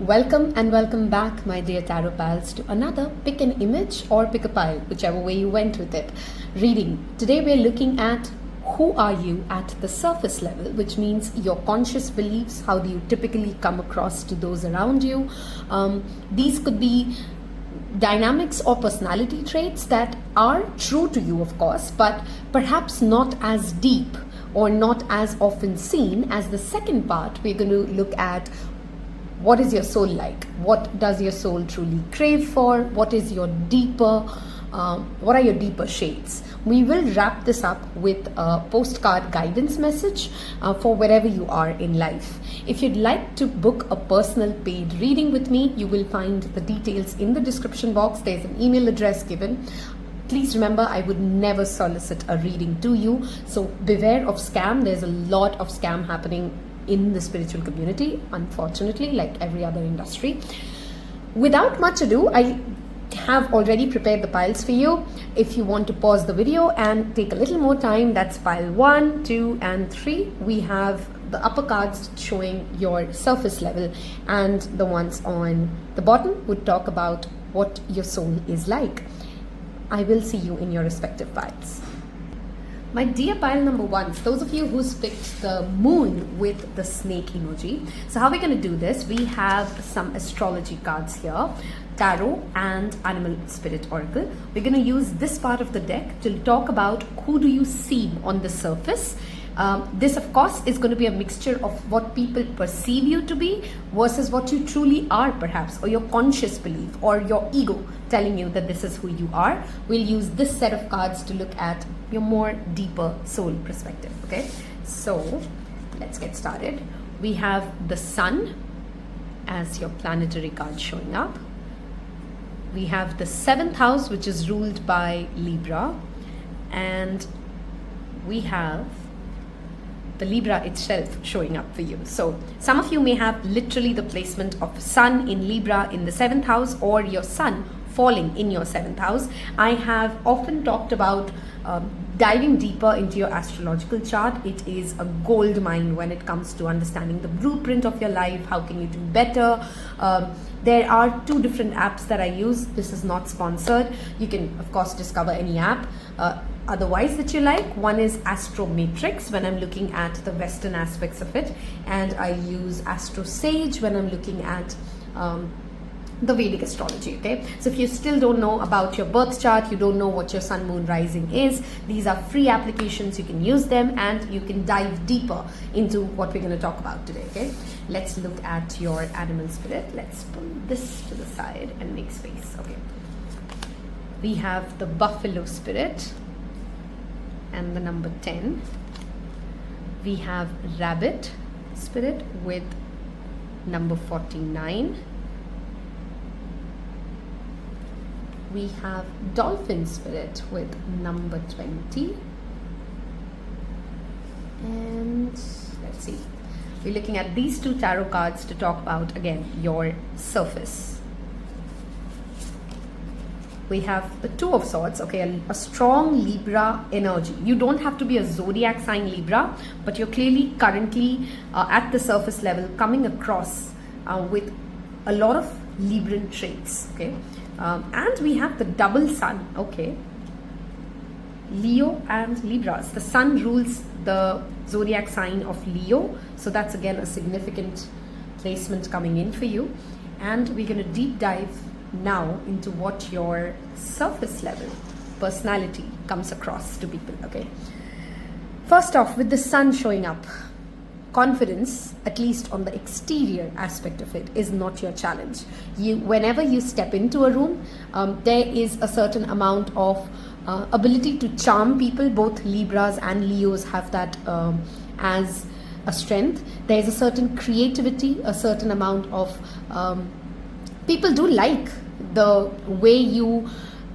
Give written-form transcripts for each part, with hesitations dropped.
Welcome and welcome back, my dear Taropals, to another pick an image or pick a pile, whichever way you went with it, reading. Today we're looking at who are you at the surface level, which means your conscious beliefs. How do you typically come across to those around you? These could be dynamics or personality traits that are true to you, of course, but perhaps not as deep or not as often seen as the second part. We're going to look at what is your soul like? What does your soul truly crave for? What is your deeper, what are your deeper shades? We will wrap this up with a postcard guidance message for wherever you are in life. If you'd like to book a personal paid reading with me, you will find the details in the description box. There's an email address given. Please remember, I would never solicit a reading to you. So beware of scam. There's a lot of scam happening in the spiritual community, unfortunately, like every other industry. Without much ado, I have already prepared the piles for you. If you want to pause the video and take a little more time, that's pile 1, 2 and 3. We have the upper cards showing your surface level, and the ones on the bottom would talk about what your soul is like. I will see you in your respective piles. My dear pile number 1, those of you who's picked the moon with the snake emoji. So how we're going to do this, we have some astrology cards here, tarot and animal spirit oracle. We're going to use this part of the deck to talk about who do you see on the surface. This of course is going to be a mixture of what people perceive you to be versus what you truly are, perhaps, or your conscious belief or your ego telling you that this is who you are. We'll use this set of cards to look at your more deeper soul perspective. Okay, so let's get started. We have the sun as your planetary card showing up. We have the 7th house, which is ruled by Libra, and we have the Libra itself showing up for you. So some of you may have literally the placement of sun in Libra in the 7th house, or your sun falling in your 7th house. I have often talked about diving deeper into your astrological chart. It is a gold mine when it comes to understanding the blueprint of your life. How can you do better? There are 2 different apps that I use. This is not sponsored. You can of course discover any app otherwise that you like. One is Astro Matrix when I'm looking at the Western aspects of it, and I use Astro Sage when I'm looking at the Vedic astrology. Okay, so if you still don't know about your birth chart, you don't know what your sun, moon, rising is, these are free applications. You can use them and you can dive deeper into what we're going to talk about today. Okay, let's look at your animal spirit. Let's pull this to the side and make space. Okay, we have the buffalo spirit and the number 10. We have rabbit spirit with number 49. We have dolphin spirit with number 20. And let's see, we're looking at these 2 tarot cards to talk about, again, your surface. We have the 2 of swords. Okay, a strong Libra energy. You don't have to be a zodiac sign Libra, but you're clearly currently at the surface level coming across with a lot of Libran traits. Okay, and we have the double sun. Okay, Leo and Libras. The sun rules the zodiac sign of Leo, so that's again a significant placement coming in for you. And we're going to deep dive now into what your surface level personality comes across to people. Okay, first off, with the sun showing up, confidence, at least on the exterior aspect of it, is not your challenge. Whenever you step into a room, there is a certain amount of ability to charm people. Both Libras and Leos have that as a strength. There's a certain creativity, a certain amount of people do like the way you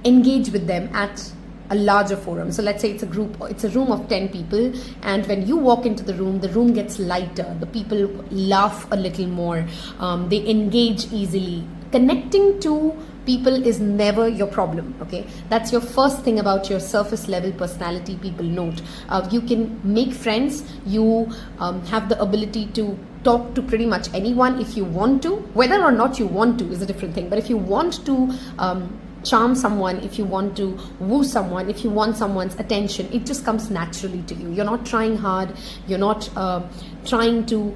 engage with them at a larger forum. So let's say it's a room of 10 people, and when you walk into the room gets lighter. The people laugh a little more. They engage easily. Connecting to people is never your problem. Okay, that's your first thing about your surface level personality. People note you can make friends. You have the ability to talk to pretty much anyone if you want to. Whether or not you want to is a different thing, but if you want to charm someone, if you want to woo someone, if you want someone's attention, it just comes naturally to you. You're not trying hard, you're not trying to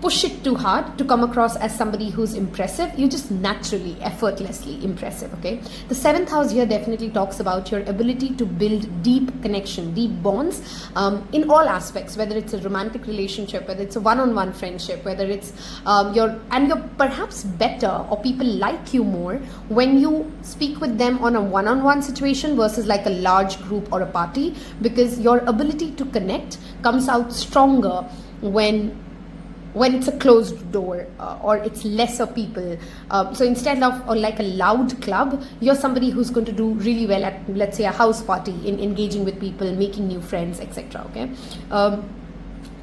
push it too hard to come across as somebody who's impressive. You're just naturally, effortlessly impressive, okay? The 7th house here definitely talks about your ability to build deep connection, deep bonds in all aspects, whether it's a romantic relationship, whether it's a one-on-one friendship, whether it's you're perhaps better, or people like you more when you speak with them on a one-on-one situation versus like a large group or a party, because your ability to connect comes out stronger when it's a closed door or it's lesser people. So instead of like a loud club, you're somebody who's going to do really well at, let's say, a house party, in engaging with people, making new friends, etc. Okay.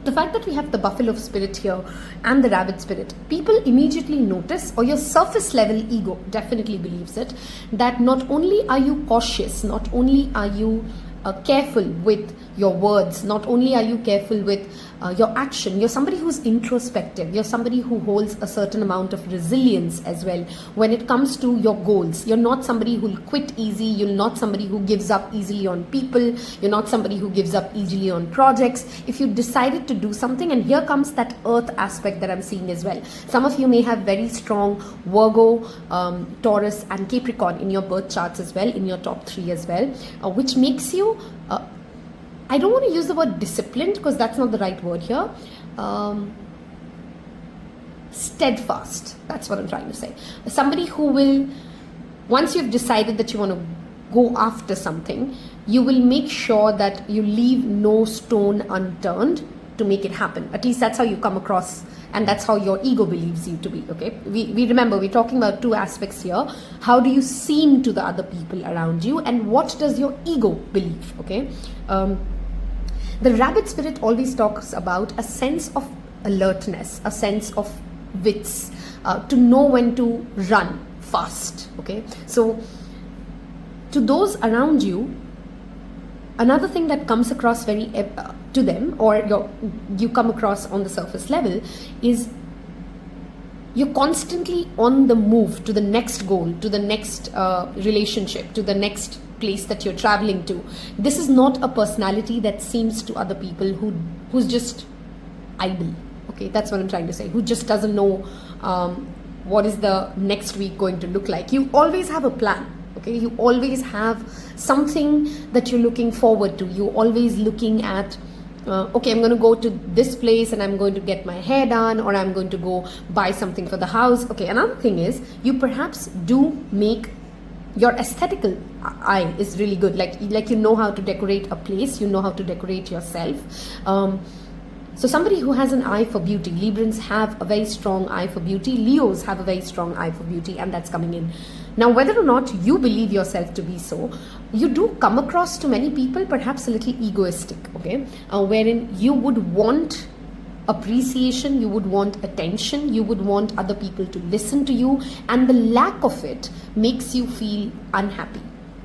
The fact that we have the buffalo spirit here and the rabbit spirit, people immediately notice, or your surface level ego definitely believes it, that not only are you cautious, not only are you careful with your words, not only are you careful with your action, you're somebody who's introspective, you're somebody who holds a certain amount of resilience as well when it comes to your goals. You're not somebody who'll quit easy, you're not somebody who gives up easily on people, you're not somebody who gives up easily on projects. If you decided to do something, and here comes that earth aspect that I'm seeing as well. Some of you may have very strong Virgo, Taurus and Capricorn in your birth charts as well, in your top 3 as well, which makes you I don't want to use the word disciplined because that's not the right word here. Steadfast. That's what I'm trying to say. Somebody who will, once you've decided that you want to go after something, you will make sure that you leave no stone unturned to make it happen. At least that's how you come across, and that's how your ego believes you to be, okay? We remember, we're talking about 2 aspects here. How do you seem to the other people around you, and what does your ego believe, okay? The rabbit spirit always talks about a sense of alertness, a sense of wits, to know when to run fast, okay? So to those around you, another thing that comes across very to them, or you come across on the surface level, is you're constantly on the move to the next goal, to the next relationship, to the next place that you're traveling to. This is not a personality that seems to other people who's just idle, okay? That's what I'm trying to say, who just doesn't know what is the next week going to look like. You always have a plan, okay? You always have something that you're looking forward to. You're always looking at okay, I'm going to go to this place and I'm going to get my hair done, or I'm going to go buy something for the house. Okay, another thing is, you perhaps do make your aesthetical eye is really good. Like you know how to decorate a place, you know how to decorate yourself. So somebody who has an eye for beauty, Librans have a very strong eye for beauty, Leos have a very strong eye for beauty, and that's coming in. Now, whether or not you believe yourself to be so, you do come across to many people perhaps a little egoistic, okay? Wherein you would want appreciation, you would want attention, you would want other people to listen to you, and the lack of it makes you feel unhappy,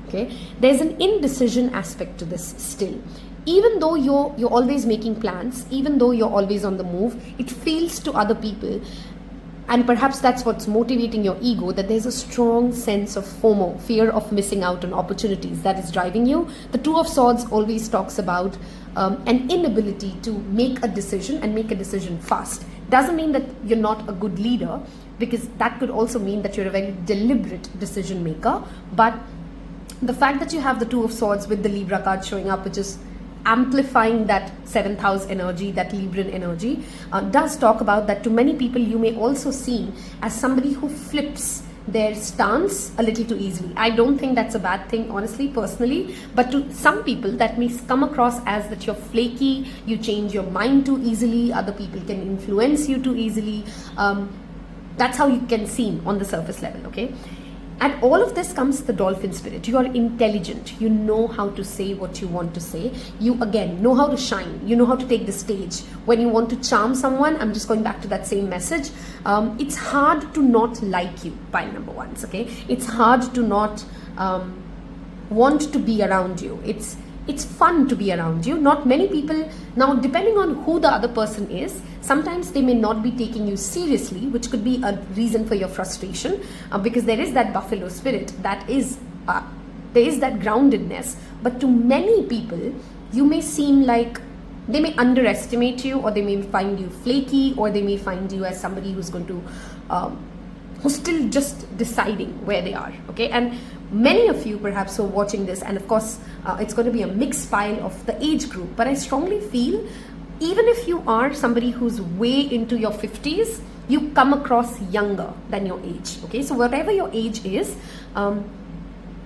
okay? There's an indecision aspect to this still. Even though you're always making plans, even though you're always on the move, it feels to other people, and perhaps that's what's motivating your ego, that there's a strong sense of FOMO, fear of missing out on opportunities, that is driving you. The 2 of Swords always talks about an inability to make a decision, and make a decision fast. Doesn't mean that you're not a good leader, because that could also mean that you're a very deliberate decision maker. But the fact that you have the 2 of Swords with the Libra card showing up, which is amplifying that 7th house energy, that Libran energy, does talk about that to many people you may also see as somebody who flips their stance a little too easily. I don't think that's a bad thing, honestly, personally, but to some people that may come across as that you're flaky, you change your mind too easily, other people can influence you too easily. That's how you can seem on the surface level, okay? And all of this comes the dolphin spirit. You are intelligent. You know how to say what you want to say. You, again, know how to shine. You know how to take the stage. When you want to charm someone, I'm just going back to that same message. It's hard to not like you, pile number 1s, okay? It's hard to not want to be around you. It's fun to be around you. Not many people, now depending on who the other person is, Sometimes they may not be taking you seriously, which could be a reason for your frustration, because there is that buffalo spirit, that is there is that groundedness. But to many people, you may seem like they may underestimate you, or they may find you flaky, or they may find you as somebody who's going to who's still just deciding where they are. Okay, and many of you perhaps who are watching this, and of course it's going to be a mixed pile of the age group, but I strongly feel even if you are somebody who's way into your 50s, you come across younger than your age. Okay, so whatever your age is,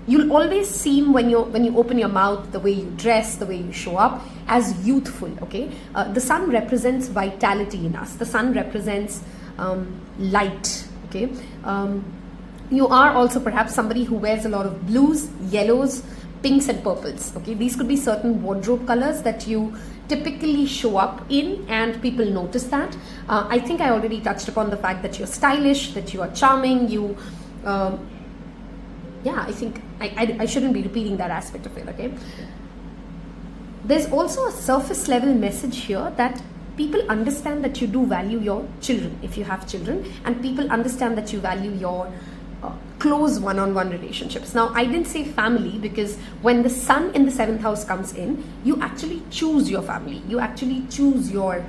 you'll always seem, when you open your mouth, the way you dress, the way you show up, as youthful. Okay, the sun represents vitality in us. The sun represents light. Okay, you are also perhaps somebody who wears a lot of blues, yellows, pinks and purples. Okay, these could be certain wardrobe colors that you typically show up in, and people notice that. I think I already touched upon the fact that you're stylish, that you are charming, I think I shouldn't be repeating that aspect of it. Okay, there's also a surface level message here that people understand that you do value your children, if you have children, and people understand that you value your close one-on-one relationships. Now, I didn't say family, because when the sun in the 7th house comes in, you actually choose your family, you actually choose your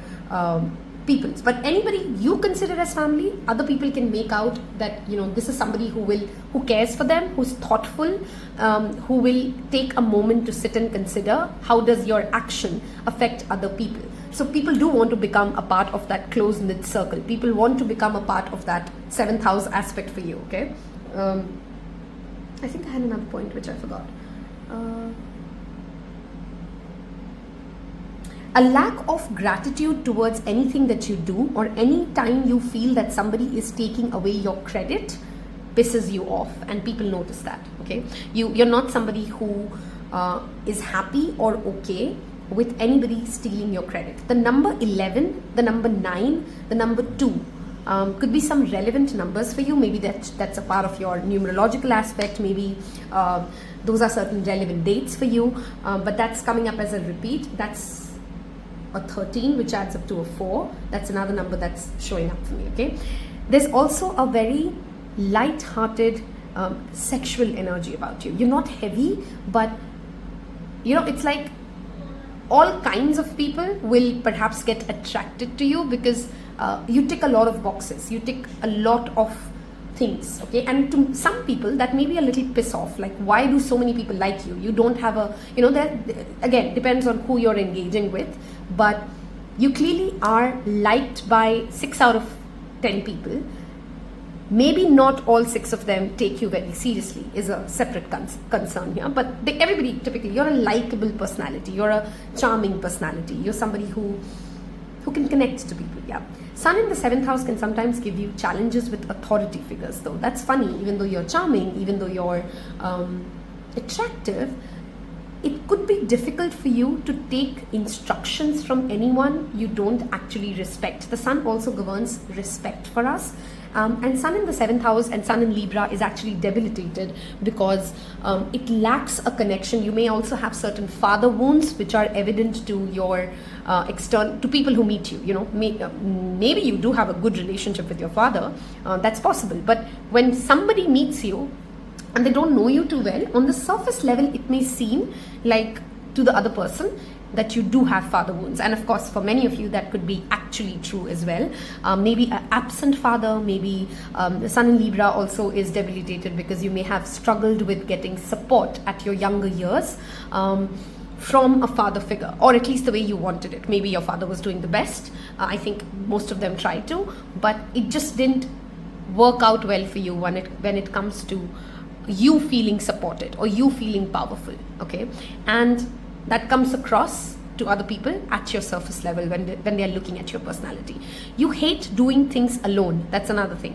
peoples. But anybody you consider as family, other people can make out that, you know, this is somebody who cares for them, who's thoughtful, who will take a moment to sit and consider how does your action affect other people. So people do want to become a part of that close-knit circle. People want to become a part of that 7th house aspect for you. Okay, I think I had another point which I forgot. A lack of gratitude towards anything that you do, or any time you feel that somebody is taking away your credit, pisses you off, and people notice that. Okay, you're not somebody who is happy or okay with anybody stealing your credit. The number 11, the number 9, the number 2 could be some relevant numbers for you. Maybe that's a part of your numerological aspect. Maybe those are certain relevant dates for you, but that's coming up as a repeat. That's a 13, which adds up to a 4. That's another number that's showing up for me. Okay, there's also a very light-hearted sexual energy about you. You're not heavy, but you know, it's like all kinds of people will perhaps get attracted to you, because you tick a lot of boxes, you tick a lot of things. Okay, and to some people that may be a little piss off, like, why do so many people like you? You don't have a, you know, that again depends on who you're engaging with, but you clearly are liked by 6 out of 10 people. Maybe not all 6 of them take you very seriously, is a separate concern here, but everybody typically, you're a likable personality, you're a charming personality, you're somebody who can connect to people. Yeah, sun in the 7th house can sometimes give you challenges with authority figures, though. That's funny. Even though you're charming, even though you're attractive, it could be difficult for you to take instructions from anyone you don't actually respect. The sun also governs respect for us. And sun in the 7th house and sun in Libra is actually debilitated because it lacks a connection. You may also have certain father wounds which are evident to your to people who meet you. You know, maybe you do have a good relationship with your father. That's possible. But when somebody meets you and they don't know you too well, on the surface level, it may seem like to the other person that you do have father wounds. And of course, for many of you, that could be actually true as well. Maybe an absent father, maybe the sun in Libra also is debilitated because you may have struggled with getting support at your younger years from a father figure, or at least the way you wanted it. Maybe your father was doing the best. I think most of them tried to, but it just didn't work out well for you when it comes to you feeling supported or you feeling powerful. Okay, and that comes across to other people at your surface level when they are looking at your personality. You hate doing things alone. That's another thing,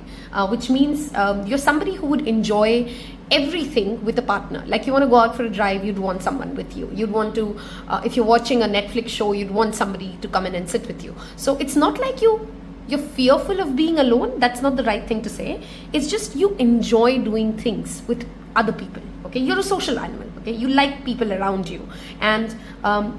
which means you're somebody who would enjoy everything with a partner. Like, you want to go out for a drive, you'd want someone with you. You'd want to, if you're watching a Netflix show, you'd want somebody to come in and sit with you. So it's not like you're fearful of being alone. That's not the right thing to say. It's just you enjoy doing things with other people. Okay, you're a social animal. okay? You like people around you, and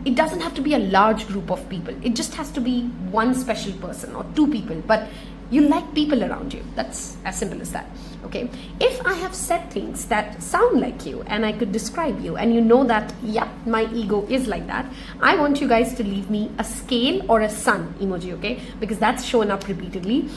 it doesn't have to be a large group of people. It just has to be one special person or two people, but you like people around you. That's as simple as that, okay? If I have said things that sound like you and I could describe you, and you know that, yeah, my ego is like that, I want you guys to leave me a scale or a sun emoji, okay? Because that's shown up repeatedly,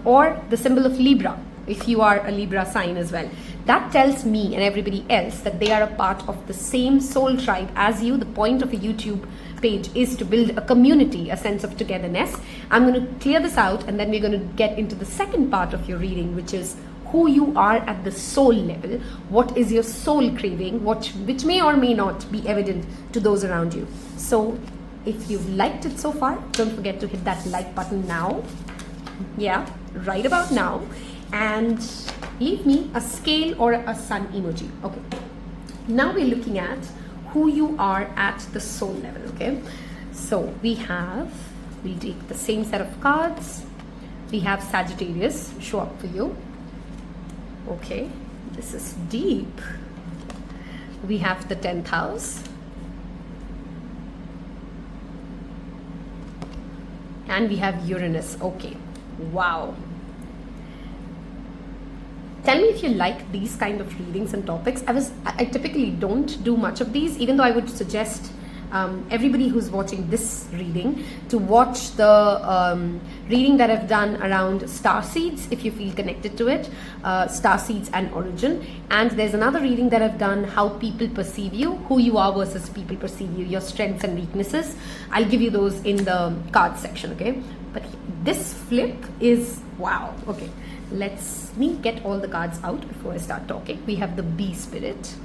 or the symbol of Libra, if you are a Libra sign as well. That tells me and everybody else that they are a part of the same soul tribe as you. The point of a YouTube page is to build a community, a sense of togetherness. I'm going to clear this out, and then we're going to get into the second part of your reading, which is who you are at the soul level. What is your soul craving, which may or may not be evident to those around you. So if you've liked it so far, don't forget to hit that like button now. Yeah, right about now. And leave me a scale or a sun emoji. Okay, now we're looking at who you are at the soul level, okay? So we'll take the same set of cards. We have Sagittarius show up for you. Okay, this is deep. We have the 10th house. And we have Uranus. Okay, wow. Tell me if you like these kind of readings and topics. I typically don't do much of these, even though I would suggest everybody who's watching this reading to watch the reading that I've done around star seeds, if you feel connected to it, star seeds and origin. And there's another reading that I've done, how people perceive you, who you are versus people perceive you, your strengths and weaknesses. I'll give you those in the card section, okay? But this flip is wow. Okay, let me get all the cards out before I start talking. We have the bee spirit.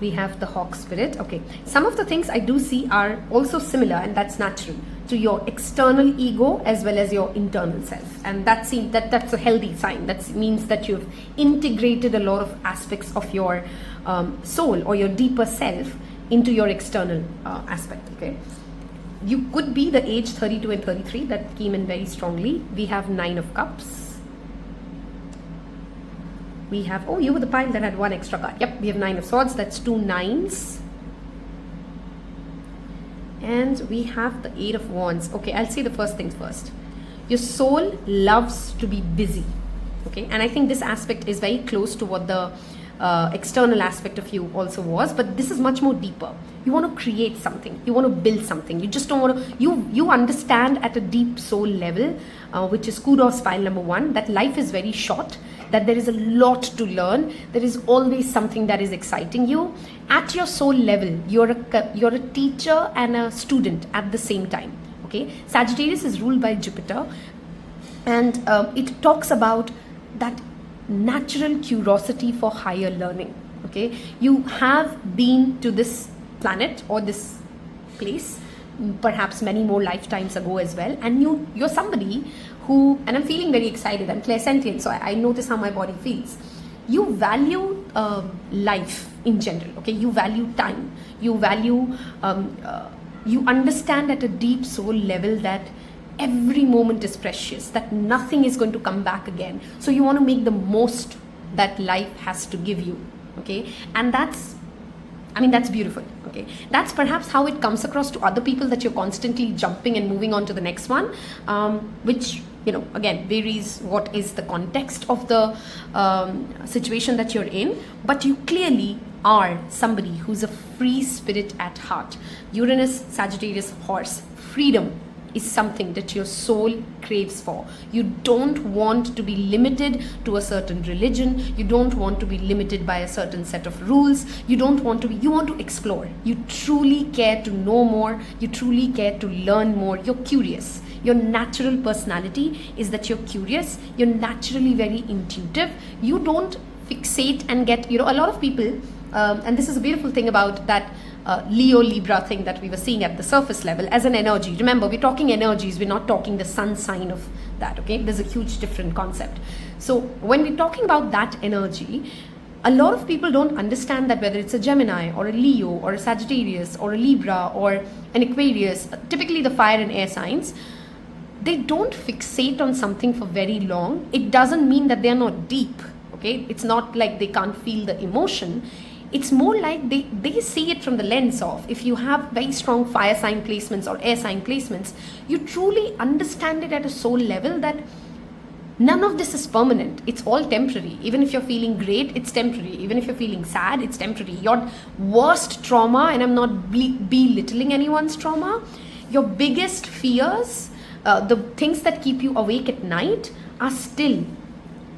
We have the hawk spirit. Okay, some of the things I do see are also similar, and that's natural to your external ego as well as your internal self, and that's a healthy sign. That means that you've integrated a lot of aspects of your soul or your deeper self into your external aspect. Okay, you could be the age 32 and 33 that came in very strongly. We have 9 of cups. We have, oh, you were the pile that had 1 extra card. Yep, we have 9 of swords. That's 2 9s. And we have the 8 of wands. Okay, I'll say the first things first. Your soul loves to be busy. Okay, and I think this aspect is very close to what the external aspect of you also was, but this is much more deeper. You want to create something, you want to build something, you just don't want to, you understand at a deep soul level, which is kudos pile number 1, that life is very short, that there is a lot to learn, there is always something that is exciting you. At your soul level, you're a teacher and a student at the same time. Okay, Sagittarius is ruled by Jupiter, and it talks about that natural curiosity for higher learning. Okay, you have been to this planet or this place perhaps many more lifetimes ago as well, and you're somebody who, and I'm feeling very excited, I'm clairsentient, so I notice how my body feels. You value life in general. Okay, you value time, you value you understand at a deep soul level that every moment is precious, that nothing is going to come back again. So you want to make the most that life has to give you. Okay, and that's beautiful. Okay, that's perhaps how it comes across to other people, that you're constantly jumping and moving on to the next one, which, you know, again varies what is the context of the situation that you're in, but you clearly are somebody who's a free spirit at heart. Uranus, Sagittarius, horse, freedom is something that your soul craves for. You don't want to be limited to a certain religion. You don't want to be limited by a certain set of rules. You want to explore. You truly care to know more. You truly care to learn more. You're curious. Your natural personality is that you're curious. You're naturally very intuitive. You don't fixate and get, a lot of people, and this is a beautiful thing about that Leo Libra thing that we were seeing at the surface level as an energy. Remember, we're talking energies, we're not talking the sun sign of that. Okay, there's a huge different concept. So when we're talking about that energy, a lot of people don't understand that whether it's a Gemini or a Leo or a Sagittarius or a Libra or an Aquarius, typically the fire and air signs, they don't fixate on something for very long. It doesn't mean that they're not deep. okay? It's not like they can't feel the emotion. It's more like they see it from the lens of, if you have very strong fire sign placements or air sign placements, you truly understand it at a soul level that none of this is permanent. It's all temporary. Even if you're feeling great, it's temporary. Even if you're feeling sad, it's temporary. Your worst trauma, and I'm not belittling anyone's trauma, your biggest fears, the things that keep you awake at night are still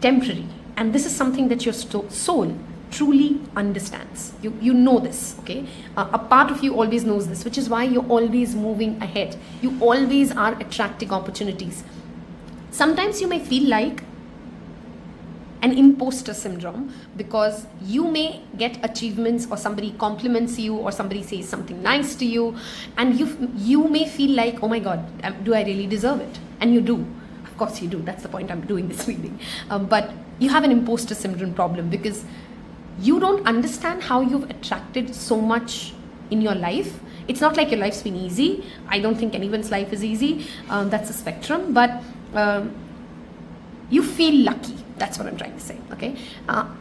temporary. And this is something that your soul truly understands. You know this, okay? A part of you always knows this, which is why you're always moving ahead. You always are attracting opportunities. Sometimes you may feel like an imposter syndrome because you may get achievements, or somebody compliments you, or somebody says something nice to you, and you may feel like, oh my God, do I really deserve it? And you do. Of course you do. That's the point I'm doing this reading. But you have an imposter syndrome problem because you don't understand how you've attracted so much in your life. It's not like your life's been easy. I don't think anyone's life is easy. That's a spectrum. But you feel lucky. That's what I'm trying to say, okay?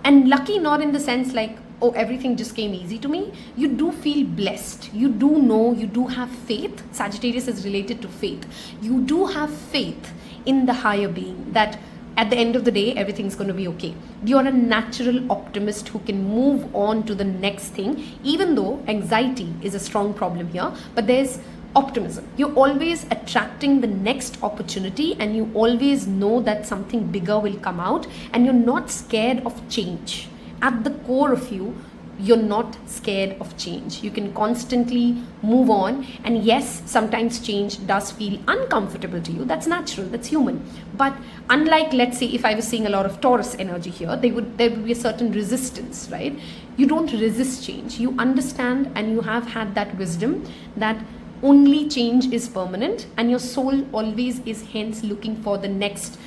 And lucky not in the sense like, oh, everything just came easy to me. You do feel blessed. You do know, you do have faith. Sagittarius is related to faith. You do have faith in the higher being that at the end of the day, everything's going to be okay. You're a natural optimist who can move on to the next thing, even though anxiety is a strong problem here, but there's optimism. You're always attracting the next opportunity, and you always know that something bigger will come out, and you're not scared of change. At the core of you, you're not scared of change. You can constantly move on, and yes, sometimes change does feel uncomfortable to you. That's natural, that's human. But unlike, let's say, if I was seeing a lot of Taurus energy here, there would be a certain resistance, right? You don't resist change. You understand, and you have had that wisdom that only change is permanent, and your soul always is hence looking for the next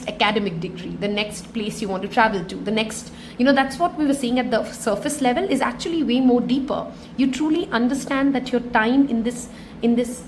academic degree, the next place you want to travel to, the next, that's what we were seeing at the surface level is actually way more deeper. You truly understand that your time in this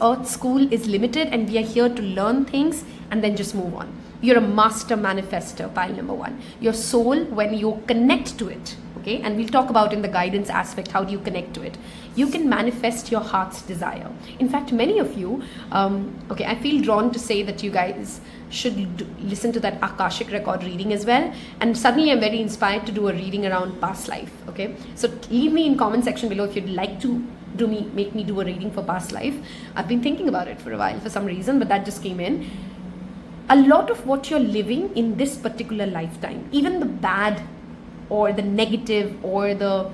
earth school is limited, and we are here to learn things and then just move on. You're a master manifester, pile number 1. Your soul, when you connect to it, okay, and we'll talk about in the guidance aspect, how do you connect to it, you can manifest your heart's desire. In fact, many of you, I feel drawn to say that you guys should listen to that Akashic record reading as well, and suddenly I'm very inspired to do a reading around past life, okay? So leave me in comment section below if you'd like to make me do a reading for past life. I've been thinking about it for a while for some reason, but that just came in. A lot of what you're living in this particular lifetime, even the bad or the negative or the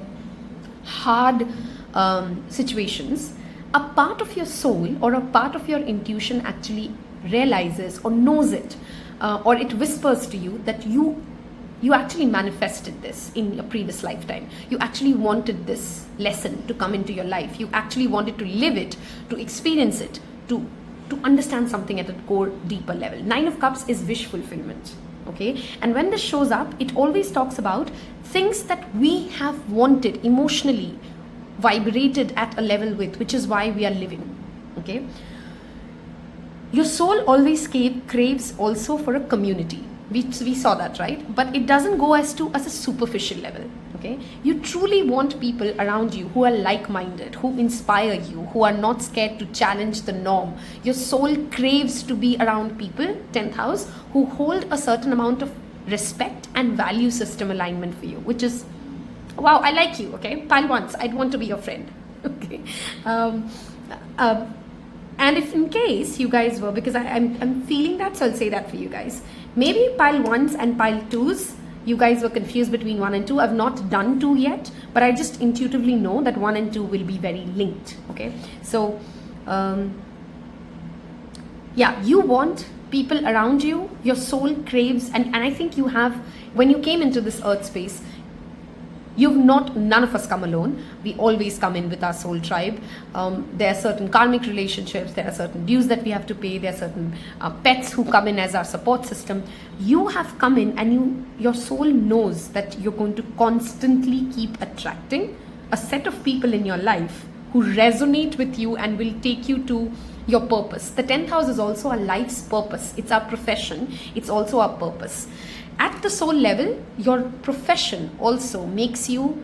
hard situations, a part of your soul or a part of your intuition actually realizes or knows it, or it whispers to you that you actually manifested this in your previous lifetime. You actually wanted this lesson to come into your life. You actually wanted to live it, to experience it, to understand something at a core deeper level. 9 of Cups is wish fulfillment, okay? And when this shows up, it always talks about things that we have wanted emotionally, vibrated at a level with, which is why we are living, okay? Your soul always craves also for a community. We saw that, right? But it doesn't go as a superficial level, okay? You truly want people around you who are like-minded, who inspire you, who are not scared to challenge the norm. Your soul craves to be around people, 10th house, who hold a certain amount of respect and value system alignment for you, which is, wow, I like you, okay? Pile 1s, I'd want to be your friend, okay? And if in case you guys were, because I'm feeling that, so I'll say that for you guys. Maybe pile 1s and pile 2s, you guys were confused between 1 and 2. I've not done 2 yet, but I just intuitively know that 1 and 2 will be very linked, okay? So, yeah, you want people around you, your soul craves, and I think you have, when you came into this earth space, none of us come alone. We always come in with our soul tribe. There are certain karmic relationships, there are certain dues that we have to pay, there are certain pets who come in as our support system. You have come in, and your soul knows that you're going to constantly keep attracting a set of people in your life who resonate with you and will take you to your purpose. The 10th house is also our life's purpose. It's our profession. It's also our purpose. At the soul level, your profession also makes you,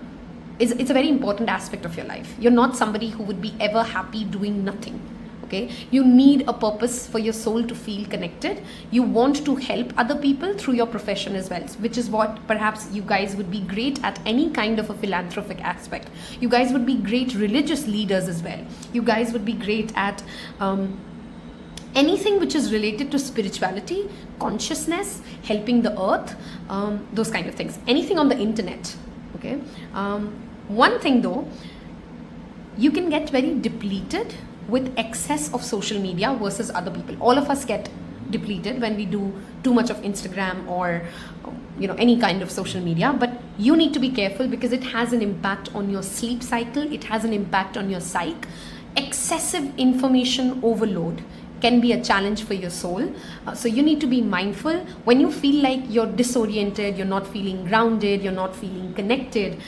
it's a very important aspect of your life. You're not somebody who would be ever happy doing nothing. Okay, you need a purpose for your soul to feel connected. You want to help other people through your profession as well, which is what perhaps you guys would be great at, any kind of a philanthropic aspect. You guys would be great religious leaders as well. You guys would be great at anything which is related to spirituality, consciousness, helping the earth, those kind of things. Anything on the internet. Okay. One thing though, you can get very depleted with excess of social media versus other people. All of us get depleted when we do too much of Instagram or any kind of social media, but you need to be careful because it has an impact on your sleep cycle. It has an impact on your psyche. Excessive information overload can be a challenge for your soul. So you need to be mindful when you feel like you're disoriented, you're not feeling grounded, you're not feeling connected.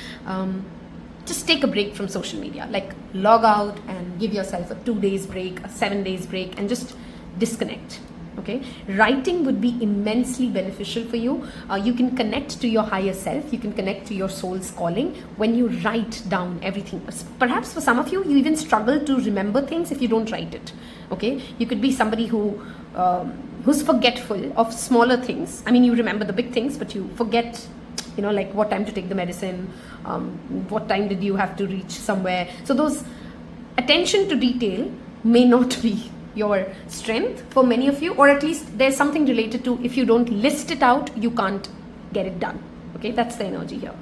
Just take a break from social media, like log out and give yourself a 2 days break, a 7 days break, and just disconnect. Okay, writing would be immensely beneficial for you. You can connect to your higher self. You can connect to your soul's calling when you write down everything. Perhaps for some of you, you even struggle to remember things if you don't write it. Okay, you could be somebody who's forgetful of smaller things. I mean, you remember the big things, but you forget. Like what time to take the medicine, what time did you have to reach somewhere. So those attention to detail may not be your strength for many of you, or at least there's something related to, if you don't list it out, you can't get it done. Okay, that's the energy here.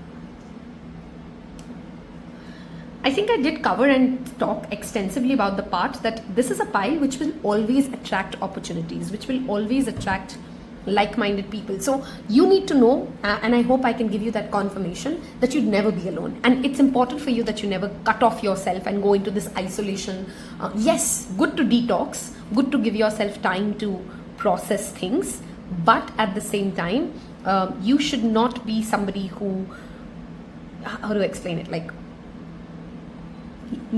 I think I did cover and talk extensively about the part that this is a pile which will always attract opportunities, which will always attract like-minded people. So you need to know, and I hope I can give you that confirmation, that you'd never be alone. And it's important for you that you never cut off yourself and go into this isolation. Yes, good to detox, good to give yourself time to process things, but at the same time, you should not be somebody who, how to explain it, like,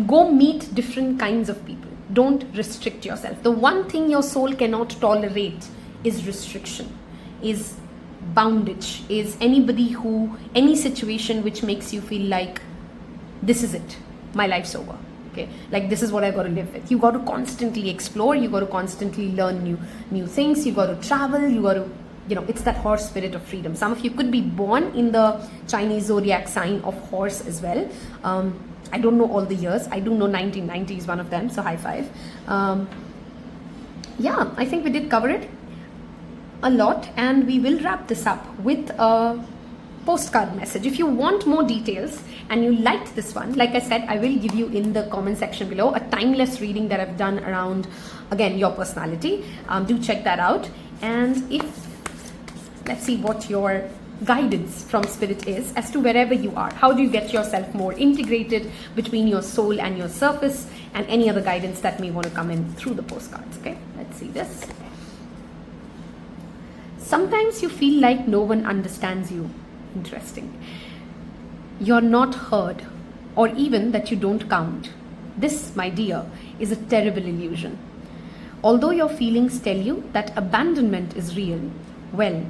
go meet different kinds of people. Don't restrict yourself. The one thing your soul cannot tolerate is restriction, is boundage, is any situation which makes you feel like this is it, my life's over. Okay, like this is what I got to live with. You got to constantly explore, you got to constantly learn new things, you got to travel, you got to, it's that horse spirit of freedom. Some of you could be born in the Chinese zodiac sign of horse as well. I don't know all the years. I do know 1990 is one of them, so high five. Yeah, I think we did cover it a lot, and we will wrap this up with a postcard message. If you want more details and you liked this one, like I said, I will give you in the comment section below a timeless reading that I've done around, again, your personality. Do check that out. And let's see what your guidance from spirit is as to wherever you are. How do you get yourself more integrated between your soul and your surface, and any other guidance that may want to come in through the postcards. Okay, let's see this. Sometimes you feel like no one understands you. Interesting. You're not heard, or even that you don't count. This, my dear, is a terrible illusion. Although your feelings tell you that abandonment is real, well,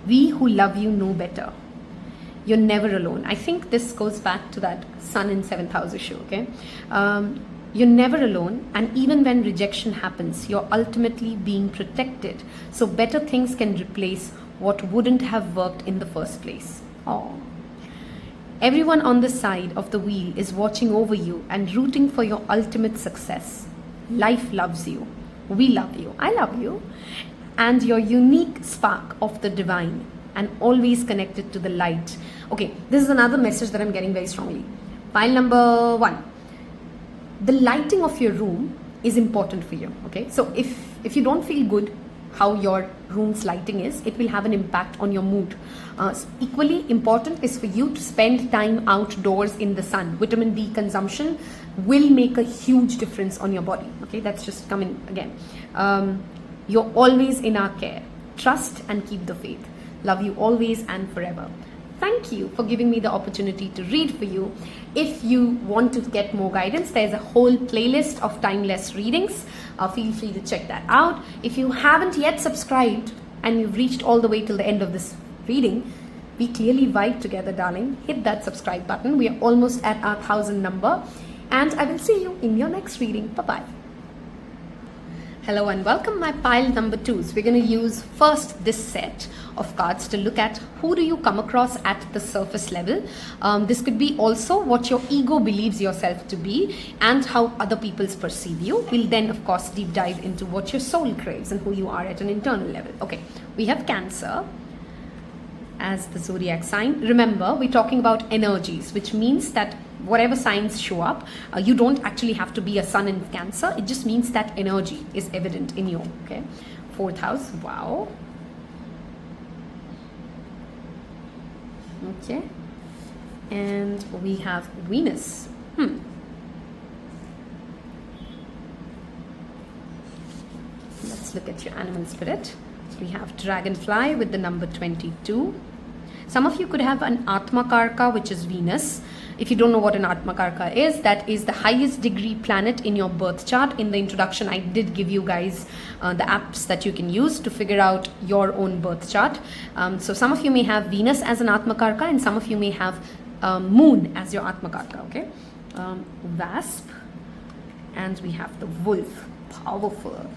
we who love you know better. You're never alone. I think this goes back to that Sun in 7th house issue, okay? You're never alone, and even when rejection happens, you're ultimately being protected, so better things can replace what wouldn't have worked in the first place. Oh. Everyone on the side of the wheel is watching over you and rooting for your ultimate success. Life loves you. We love you. I love you. And your unique spark of the divine, and always connected to the light. Okay, this is another message that I'm getting very strongly. Pile number 1. The lighting of your room is important for you. Okay, so if you don't feel good how your room's lighting is, it will have an impact on your mood. Equally important is for you to spend time outdoors in the sun. Vitamin D consumption will make a huge difference on your body. Okay, that's just coming again. You're always in our care. Trust and keep the faith. Love you always and forever. Thank you for giving me the opportunity to read for you. If you want to get more guidance, there's a whole playlist of timeless readings. Feel free to check that out. If you haven't yet subscribed and you've reached all the way till the end of this reading, we clearly vibe together, darling. Hit that subscribe button. We are almost at our 1000 number, and I will see you in your next reading. Bye-bye. Hello and welcome, my pile number 2s. We're going to use first this set of cards to look at who do you come across at the surface level. This could be also what your ego believes yourself to be and how other people perceive you. We'll then, of course, deep dive into what your soul craves and who you are at an internal level. Okay, we have Cancer as the zodiac sign. Remember, we're talking about energies, which means that whatever signs show up, you don't actually have to be a sun in Cancer. It just means that energy is evident in you. Okay, 4th house. Wow. Okay, and we have Venus. Let's look at your animal spirit. We have Dragonfly with the number 22. Some of you could have an Atma Karka, which is Venus. If you don't know what an Atma Karka is, that is the highest degree planet in your birth chart. In the introduction, I did give you guys the apps that you can use to figure out your own birth chart. So some of you may have Venus as an Atma Karka, and some of you may have Moon as your Atma Karka. Okay, Wasp, and we have the Wolf. Powerful.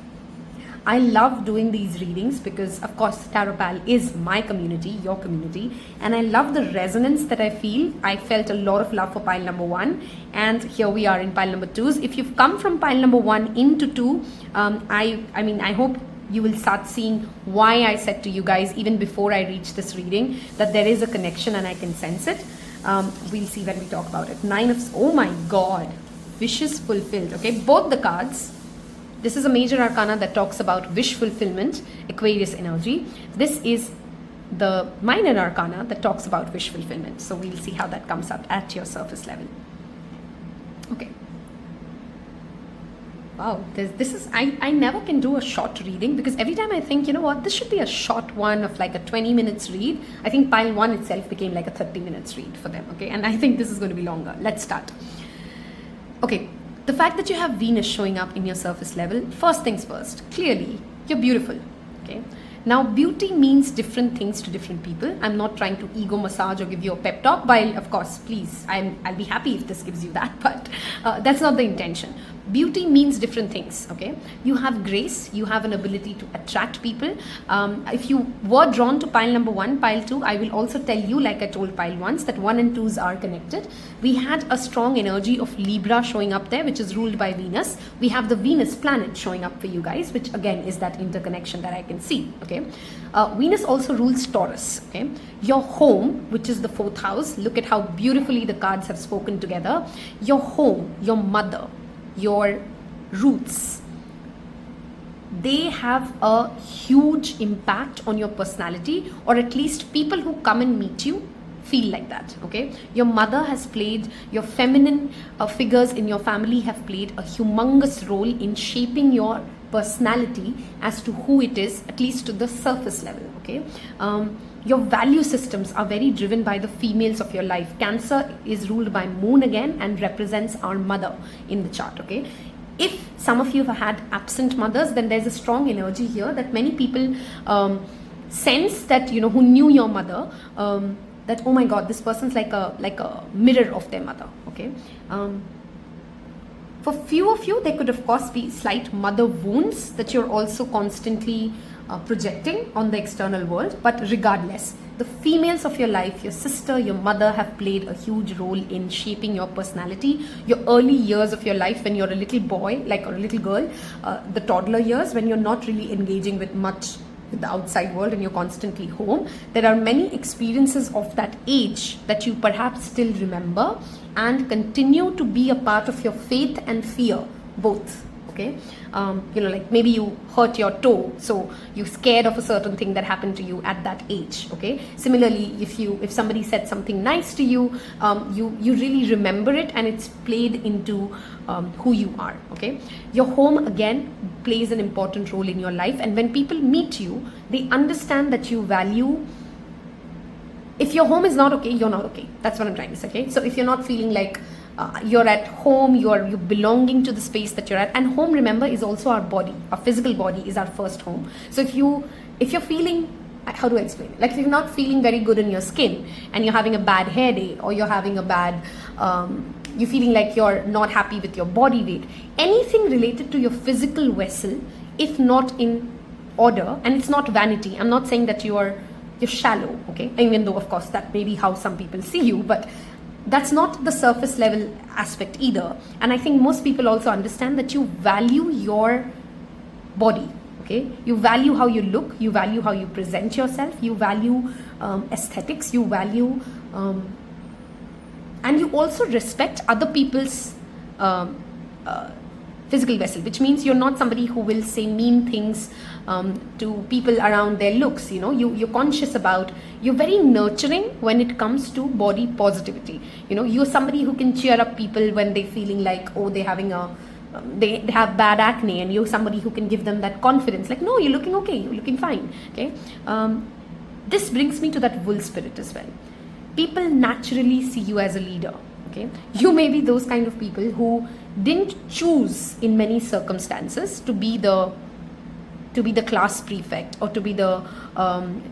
I love doing these readings because, of course, Taropal is my community, your community, and I love the resonance that I feel. I felt a lot of love for pile number 1, and here we are in pile number 2s. If you've come from pile number 1 into 2, I hope you will start seeing why I said to you guys, even before I reach this reading, that there is a connection and I can sense it. We'll see when we talk about it. 9 of, oh my God, wishes fulfilled. Okay, both the cards. This is a major arcana that talks about wish fulfillment, Aquarius energy. This is the minor arcana that talks about wish fulfillment. So we'll see how that comes up at your surface level. Okay. Wow, this is, I never can do a short reading because every time I think, you know what, this should be a short one of like a 20 minutes read. I think pile 1 itself became like a 30 minutes read for them. Okay, and I think this is going to be longer. Let's start. Okay. The fact that you have Venus showing up in your surface level, first things first, clearly, you're beautiful, okay? Now, beauty means different things to different people. I'm not trying to ego massage or give you a pep talk, while, of course, please, I'll be happy if this gives you that, but that's not the intention. Beauty means different things, okay? You have grace, you have an ability to attract people. If you were drawn to pile number 1, pile 2, I will also tell you, like I told pile 1s, that 1 and 2s are connected. We had a strong energy of Libra showing up there, which is ruled by Venus. We have the Venus planet showing up for you guys, which again is that interconnection that I can see, okay? Venus also rules Taurus, okay? Your home, which is the 4th house, look at how beautifully the cards have spoken together. Your home, your mother, your roots, they have a huge impact on your personality, or at least people who come and meet you feel like that, okay? Your mother has played, your feminine figures in your family have played a humongous role in shaping your personality as to who it is, at least to the surface level, okay? Your value systems are very driven by the females of your life. Cancer is ruled by Moon again and represents our mother in the chart, okay? If some of you have had absent mothers, then there's a strong energy here that many people sense that, you know, who knew your mother, that, oh my God, this person's like a mirror of their mother, okay? For few of you, there could of course be slight mother wounds that you're also constantly projecting on the external world, but regardless, the females of your life, your sister, your mother, have played a huge role in shaping your personality. Your early years of your life, when you're a little boy, like, or a little girl, the toddler years, when you're not really engaging with much with the outside world and you're constantly home, there are many experiences of that age that you perhaps still remember and continue to be a part of your faith and fear, both. Okay, you know, like maybe you hurt your toe, so you're scared of a certain thing that happened to you at that age. Okay, similarly, if somebody said something nice to you, you really remember it, and it's played into who you are. Okay, your home again plays an important role in your life, and when people meet you, they understand that you value. If your home is not okay, you're not okay. That's what I'm trying to say. Okay, so if you're not feeling like you're at home, you're belonging to the space that you're at, and home, remember, is also our body. Our physical body is our first home. So if you're feeling how do I explain it? Like if you're not feeling very good in your skin and you're having a bad hair day, or you're having a bad, you're feeling like you're not happy with your body weight, anything related to your physical vessel, if not in order, and it's not vanity. I'm not saying that you're shallow, okay? Even though of course that may be how some people see you, but that's not the surface level aspect either. And I think most people also understand that you value your body. Okay, you value how you look, you value how you present yourself, you value aesthetics, you value, and you also respect other people's physical vessel, which means you're not somebody who will say mean things to people around their looks. You know, you're conscious about, you're very nurturing when it comes to body positivity. You know, you're somebody who can cheer up people when they're feeling like, oh, they're having a they have bad acne, and you're somebody who can give them that confidence, like, no, you're looking okay, you're looking fine. Okay, this brings me to that bull spirit as well. People naturally see you as a leader. Okay, you may be those kind of people who didn't choose in many circumstances to be the class prefect, or to be the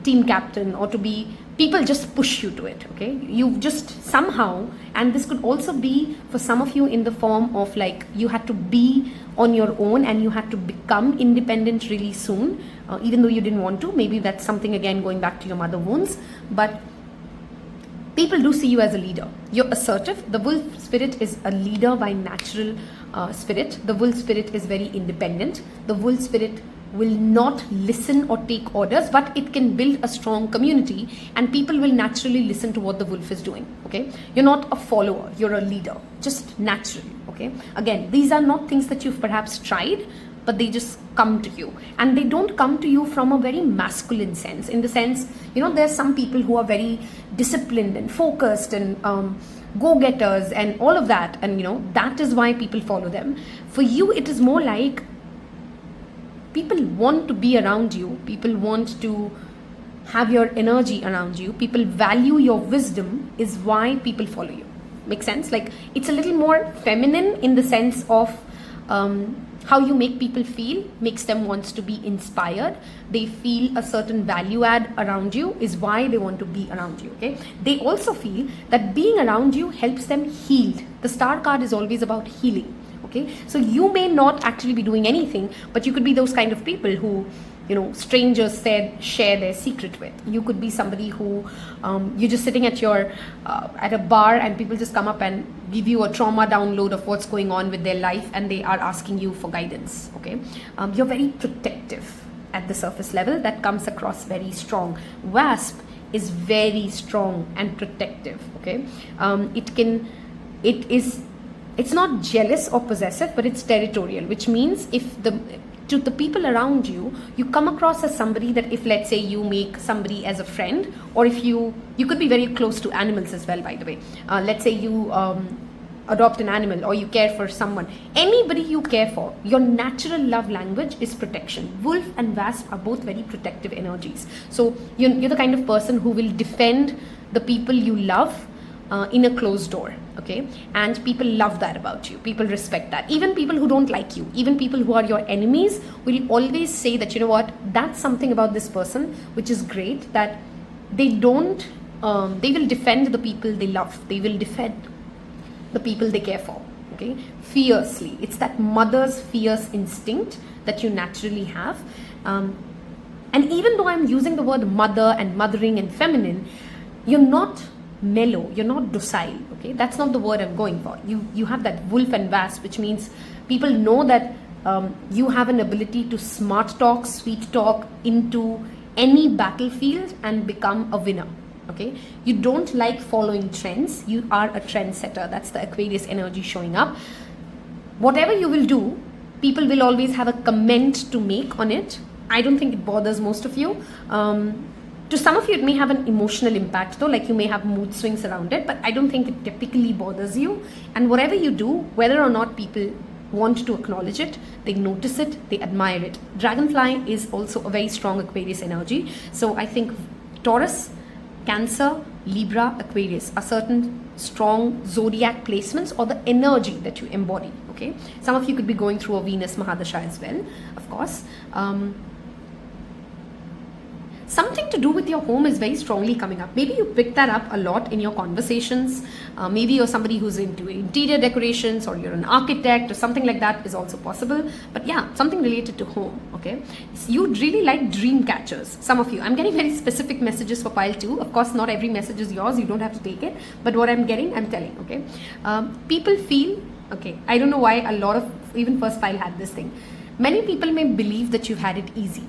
team captain, or to be, people just push you to it. Okay, you just somehow, and this could also be for some of you in the form of like you had to be on your own and you had to become independent really soon, even though you didn't want to. Maybe that's something, again, going back to your mother wounds, but people do see you as a leader. You're assertive. The wolf spirit is a leader by natural spirit. The wolf spirit is very independent. The wolf spirit will not listen or take orders, but it can build a strong community, and people will naturally listen to what the wolf is doing. Okay, you're not a follower, you're a leader, just naturally. Okay, again, these are not things that you've perhaps tried, but they just come to you, and they don't come to you from a very masculine sense, in the sense, you know, there's some people who are very disciplined and focused and go-getters and all of that, and you know, that is why people follow them. For you, it is more like people want to be around you, people want to have your energy around you, people value your wisdom, is why people follow you. Make sense? Like, it's a little more feminine in the sense of how you make people feel makes them want to be inspired. They feel a certain value add around you, is why they want to be around you. Okay, they also feel that being around you helps them heal. The star card is always about healing. Okay, so you may not actually be doing anything, but you could be those kind of people who, you know, strangers said share their secret with. You could be somebody who you're just sitting at your at a bar, and people just come up and give you a trauma download of what's going on with their life, and they are asking you for guidance. Okay, you're very protective at the surface level. That comes across very strong. Wasp is very strong and protective. Okay, it's not jealous or possessive, but it's territorial, which means to the people around you, you come across as somebody that, if let's say you make somebody as a friend, or if you could be very close to animals as well, by the way. Let's say you adopt an animal, or you care for someone, anybody you care for, your natural love language is protection. Wolf and Wasp are both very protective energies. So you're the kind of person who will defend the people you love in a closed door. Okay, and people love that about you. People respect that. Even people who don't like you, even people who are your enemies, will always say that, you know what, that's something about this person which is great, that they will defend the people they love. They will defend the people they care for. Okay, fiercely. It's that mother's fierce instinct that you naturally have. And even though I'm using the word mother and mothering and feminine, you're not mellow, you're not docile. Okay, that's not the word I'm going for. You have that wolf and wasp, which means people know that you have an ability to smart talk, sweet talk into any battlefield and become a winner. Okay, you don't like following trends, you are a trendsetter. That's the Aquarius energy showing up. Whatever you will do, people will always have a comment to make on it. I don't think it bothers most of you. To some of you, it may have an emotional impact though, like you may have mood swings around it, but I don't think it typically bothers you. And whatever you do, whether or not people want to acknowledge it, they notice it, they admire it. Dragonfly is also a very strong Aquarius energy. So I think Taurus, Cancer, Libra, Aquarius are certain strong zodiac placements, or the energy that you embody. Okay, some of you could be going through a Venus Mahadasha as well, of course. Something to do with your home is very strongly coming up. Maybe you pick that up a lot in your conversations. Maybe you're somebody who's into interior decorations, or you're an architect or something like that is also possible. But yeah, something related to home, okay? So you'd really like dream catchers, some of you. I'm getting very specific messages for pile 2. Of course, not every message is yours. You don't have to take it. But what I'm getting, I'm telling, okay? People feel, okay, I don't know why a lot of, even first pile had this thing. Many people may believe that you've had it easy.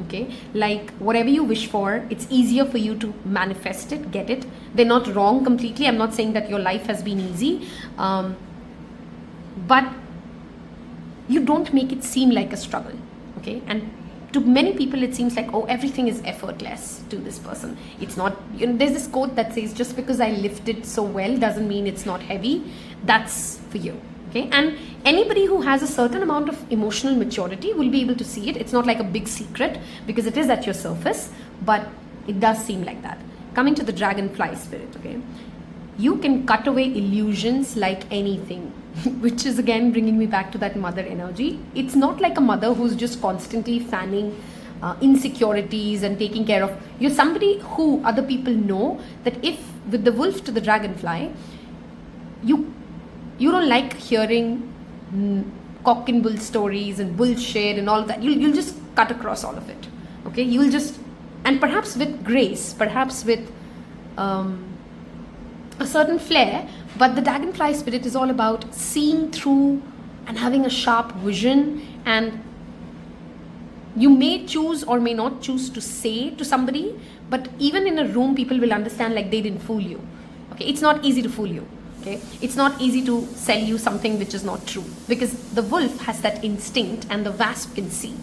Okay, like whatever you wish for, it's easier for you to manifest it, get it. They're not wrong completely. I'm not saying that your life has been easy, but you don't make it seem like a struggle. Okay, and to many people it seems like, oh, everything is effortless to this person. It's not, you know, there's this quote that says, just because I lifted so well doesn't mean it's not heavy. That's for you. Okay, and anybody who has a certain amount of emotional maturity will be able to see it. It's not like a big secret because it is at your surface, but it does seem like that. Coming to the dragonfly spirit, okay, you can cut away illusions like anything, which is again bringing me back to that mother energy. It's not like a mother who's just constantly fanning insecurities and taking care of. You're somebody who other people know that if with the wolf to the dragonfly, you don't like hearing cock and bull stories and bullshit and all of that. You'll just cut across all of it. Okay, you'll just, and perhaps with grace, perhaps with a certain flair, but the dragonfly spirit is all about seeing through and having a sharp vision. And you may choose or may not choose to say to somebody, but even in a room, people will understand like they didn't fool you. Okay, it's not easy to fool you. Okay, it's not easy to sell you something which is not true, because the wolf has that instinct and the wasp can see.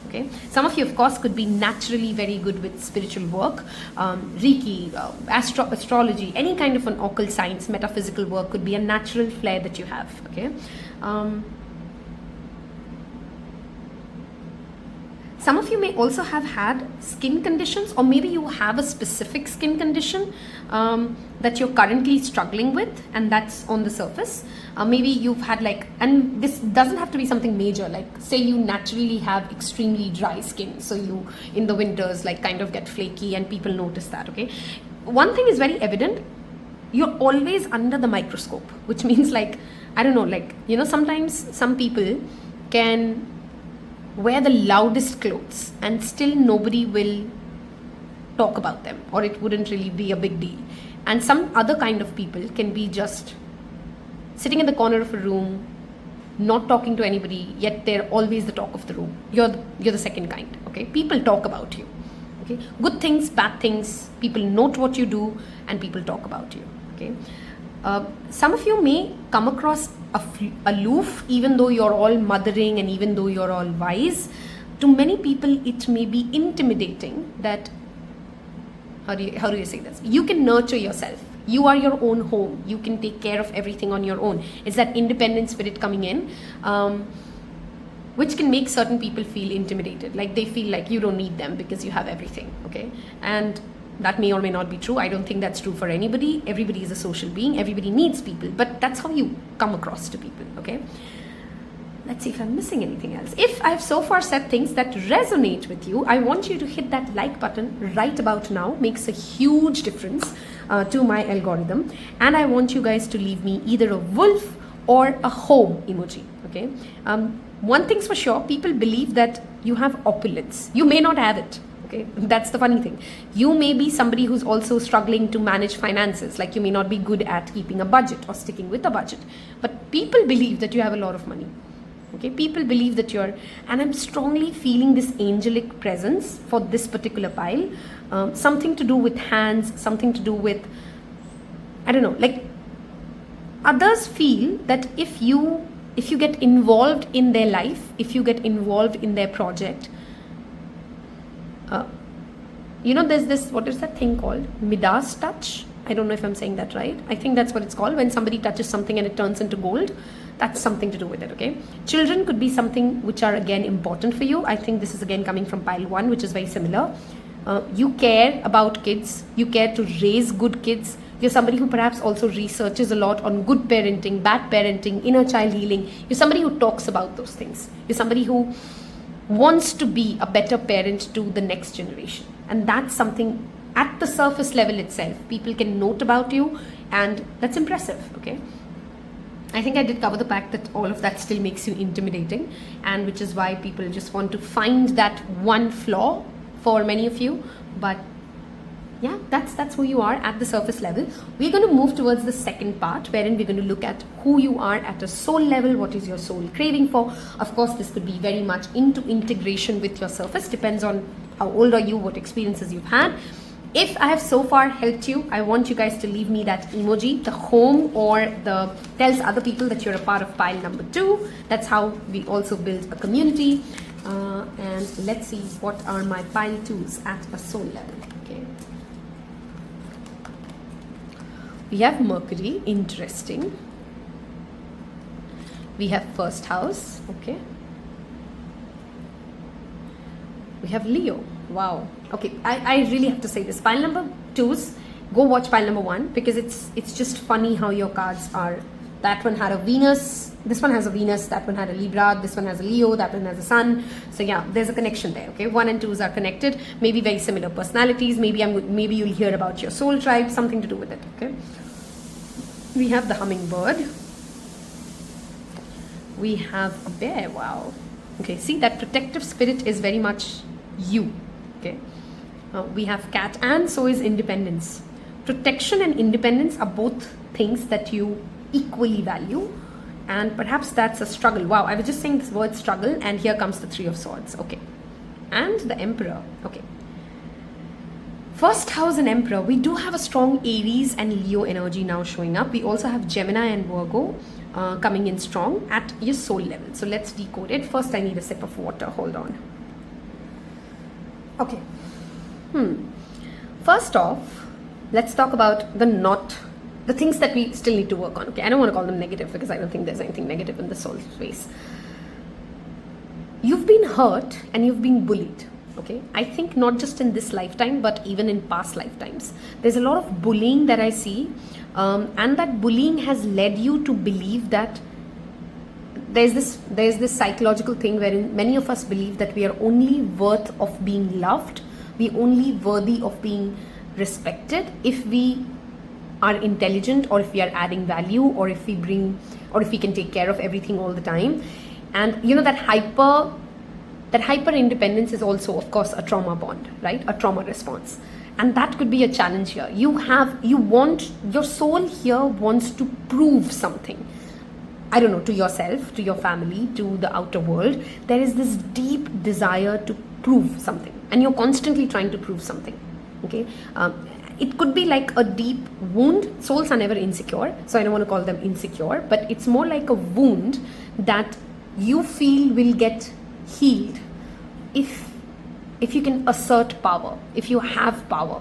Okay, some of you of course could be naturally very good with spiritual work, Reiki, astrology, any kind of an occult science, metaphysical work could be a natural flair that you have. Okay, some of you may also have had skin conditions, or maybe you have a specific skin condition that you're currently struggling with, and that's on the surface. Maybe you've had like, and this doesn't have to be something major, like say you naturally have extremely dry skin, so you in the winters like kind of get flaky and people notice that. Okay, one thing is very evident, you're always under the microscope, which means like, I don't know, like, you know, sometimes some people can wear the loudest clothes and still nobody will talk about them, or it wouldn't really be a big deal. And some other kind of people can be just sitting in the corner of a room, not talking to anybody, yet they're always the talk of the room. You're the second kind. Okay, people talk about you. Okay, good things, bad things, people note what you do and people talk about you. Okay, some of you may come across aloof, even though you're all mothering and even though you're all wise. To many people it may be intimidating that, how do you say this? You can nurture yourself. You are your own home. You can take care of everything on your own. It's that independent spirit coming in, which can make certain people feel intimidated. Like they feel like you don't need them because you have everything. Okay, and that may or may not be true. I don't think that's true for anybody. Everybody is a social being. Everybody needs people, but that's how you come across to people. Okay. Let's see if I'm missing anything else. If I've so far said things that resonate with you, I want you to hit that like button right about now. Makes a huge difference to my algorithm. And I want you guys to leave me either a wolf or a home emoji. Okay. One thing's for sure, people believe that you have opulence. You may not have it. Okay, that's the funny thing. You may be somebody who's also struggling to manage finances. Like you may not be good at keeping a budget or sticking with a budget. But people believe that you have a lot of money. Okay, people believe that you're, and I'm strongly feeling this angelic presence for this particular pile. Something to do with hands, something to do with, I don't know, like others feel that if you get involved in their life, if you get involved in their project, you know, there's this, what is that thing called? Midas touch. I don't know if I'm saying that right. I think that's what it's called. When somebody touches something and it turns into gold, that's something to do with it. Okay. Children could be something which are again important for you. I think this is again coming from pile 1, which is very similar. You care about kids. You care to raise good kids. You're somebody who perhaps also researches a lot on good parenting, bad parenting, inner child healing. You're somebody who talks about those things. You're somebody who wants to be a better parent to the next generation. And that's something at the surface level itself, people can note about you, and that's impressive, okay? I think I did cover the fact that all of that still makes you intimidating, and which is why people just want to find that one flaw for many of you. But yeah, that's who you are at the surface level. We're going to move towards the second part, wherein we're going to look at who you are at a soul level. What is your soul craving for? Of course, this could be very much into integration with your surface. Depends on how old are you, what experiences you've had. If I have so far helped you, I want you guys to leave me that emoji, the home, or the tells other people that you're a part of pile number 2. That's how we also build a community. And let's see what are my pile 2s at a soul level. Okay. We have Mercury, interesting. We have first house, okay. We have Leo. Wow. Okay, I really have to say this. Pile number 2s, go watch pile number 1, because it's just funny how your cards are. That one had a Venus, this one has a Venus, that one had a Libra, this one has a Leo, that one has a Sun. So yeah, there's a connection there, okay? 1 and 2s are connected, maybe very similar personalities, maybe you'll hear about your soul tribe, something to do with it, okay? We have the hummingbird. We have a bear, wow. Okay, see, that protective spirit is very much you, okay? We have cat, and so is independence. Protection and independence are both things that you equally value, and perhaps that's a struggle. Wow, I was just saying this word struggle, and here comes the 3 of swords, okay? And the emperor, okay. First house and emperor, we do have a strong Aries and Leo energy now showing up. We also have Gemini and Virgo coming in strong at your soul level. So let's decode it. First, I need a sip of water. Hold on. Okay. First off, let's talk about the things that we still need to work on. Okay, I don't want to call them negative, because I don't think there's anything negative in the soul space. You've been hurt and you've been bullied. Okay, I think not just in this lifetime, but even in past lifetimes. There's a lot of bullying that I see, and that bullying has led you to believe that there's this psychological thing wherein many of us believe that we are only worth of being loved, we only worthy of being respected if we are intelligent, or if we are adding value, or if we can take care of everything all the time. And you know, that hyper independence is also, of course, a trauma bond, right? A trauma response. And that could be a challenge here. Your soul here wants to prove something. I don't know, to yourself, to your family, to the outer world. There is this deep desire to prove something. And you're constantly trying to prove something, okay? It could be like a deep wound. Souls are never insecure, so I don't want to call them insecure, but it's more like a wound that you feel will get healed if you can assert power, if you have power,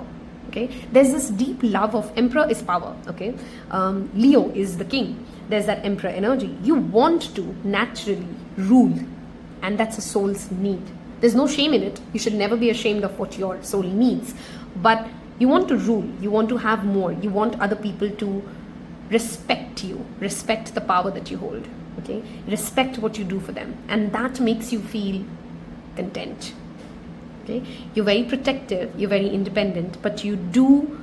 okay? There's this deep love of emperor is power, okay? Leo is the king. There's that emperor energy. You want to naturally rule, and that's a soul's need. There's no shame in it. You should never be ashamed of what your soul needs, but you want to rule, you want to have more, you want other people to respect you, respect the power that you hold, okay? Respect what you do for them, and that makes you feel content, okay? You're very protective, you're very independent, but you do,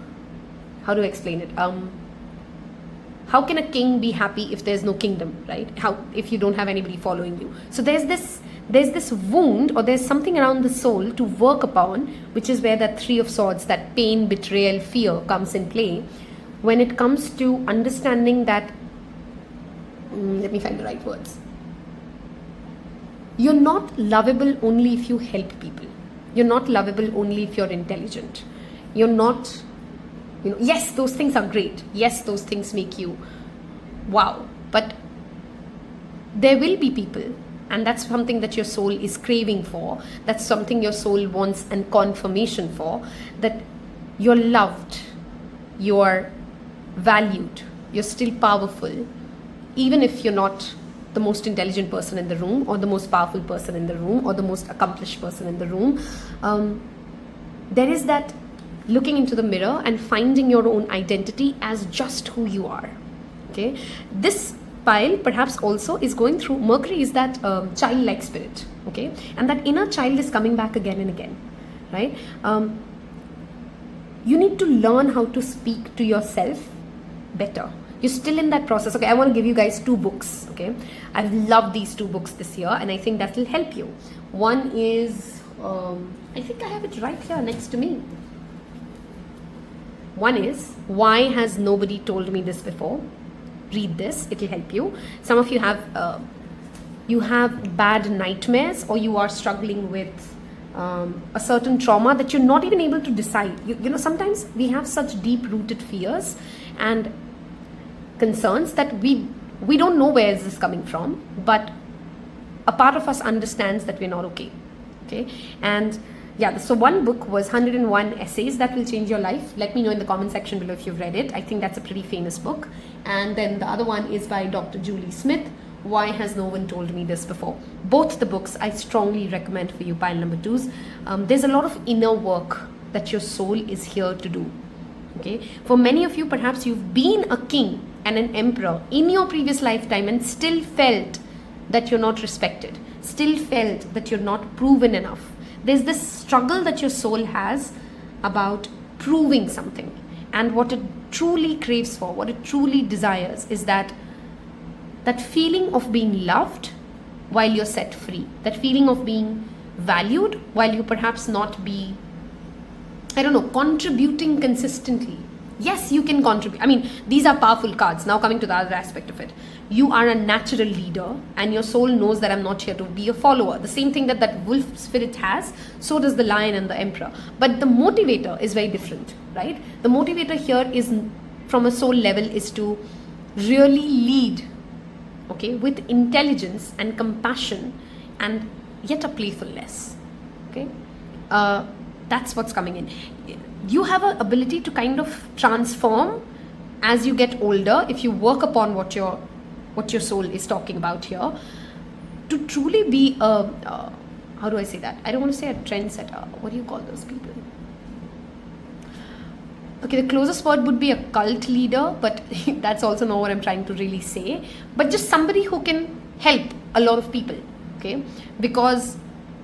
how do I explain it? How can a king be happy if there's no kingdom, right? If you don't have anybody following you? So there's this wound, or there's something around the soul to work upon, which is where that 3 of swords, that pain, betrayal, fear comes in play. When it comes to understanding that, let me find the right words. You're not lovable only if you help people. You're not lovable only if you're intelligent. You're not, yes, those things are great. Yes, those things make you wow. But there will be people, and that's something that your soul is craving for. That's something your soul wants and confirmation for, that you're loved, you're valued, you're still powerful, even if you're not the most intelligent person in the room, or the most powerful person in the room, or the most accomplished person in the room. There is that looking into the mirror and finding your own identity as just who you are, okay? This pile perhaps also is going through, Mercury is that childlike spirit, okay, and that inner child is coming back again and again, right? You need to learn how to speak to yourself better. You're still in that process. Okay, I want to give you guys 2 books. Okay, I've loved these 2 books this year, and I think that will help you. One is, I think I have it right here next to me. One is, Why Has Nobody Told Me This Before? Read this, it will help you. Some of you have bad nightmares, or you are struggling with a certain trauma that you're not even able to decide. You know, sometimes we have such deep-rooted fears and concerns that we don't know where is this coming from, but a part of us understands that we're not okay. And yeah, so one book was 101 Essays That Will Change Your Life. Let me know in the comment section below if you've read it. I think that's a pretty famous book. And then the other one is by Dr. Julie Smith, Why Has No One Told Me This Before? Both the books I strongly recommend for you, pile number 2s. There's a lot of inner work that your soul is here to do. Okay, for many of you, perhaps you've been a king and an emperor in your previous lifetime and still felt that you're not respected, still felt that you're not proven enough. There's this struggle that your soul has about proving something, and what it truly craves for, what it truly desires, is that feeling of being loved while you're set free, that feeling of being valued while you perhaps not be, I don't know, contributing consistently. Yes, you can contribute. I mean, these are powerful cards. Now coming to the other aspect of it. You are a natural leader, and your soul knows that I'm not here to be a follower. The same thing that wolf spirit has, so does the lion and the emperor. But the motivator is very different, right? The motivator here is, from a soul level, is to really lead, okay, with intelligence and compassion and yet a playfulness, okay? That's what's coming in. You have an ability to kind of transform as you get older if you work upon what your soul is talking about here, to truly be a, how do I say that? I don't want to say a trendsetter. What do you call those people? Okay, the closest word would be a cult leader, but that's also not what I'm trying to really say. But just somebody who can help a lot of people, okay? Because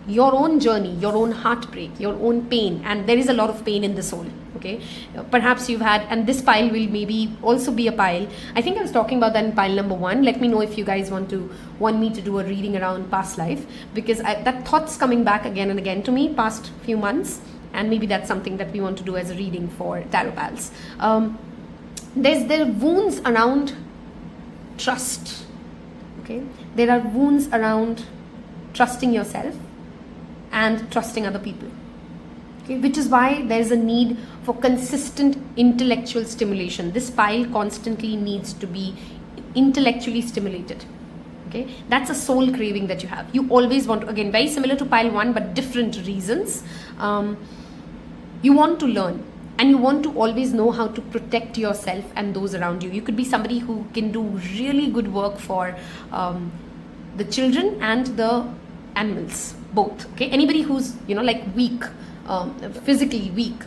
your own journey, your own heartbreak, your own pain, and there is a lot of pain in the soul, okay? Perhaps you've had, and this pile will maybe also be a pile. I think I was talking about that in pile number 1. Let me know if you guys want me to do a reading around past life, because that thought's coming back again and again to me past few months, and maybe that's something that we want to do as a reading for Tarot Pals. There are wounds around trust, okay? There are wounds around trusting yourself and trusting other people, okay? Which is why there's a need for consistent intellectual stimulation. This pile constantly needs to be intellectually stimulated, okay? That's a soul craving that you have. You always want to, again, very similar to pile 1, but different reasons. You want to learn, and you want to always know how to protect yourself and those around you. You could be somebody who can do really good work for the children and the animals, both, okay? Anybody who's, like weak, physically weak,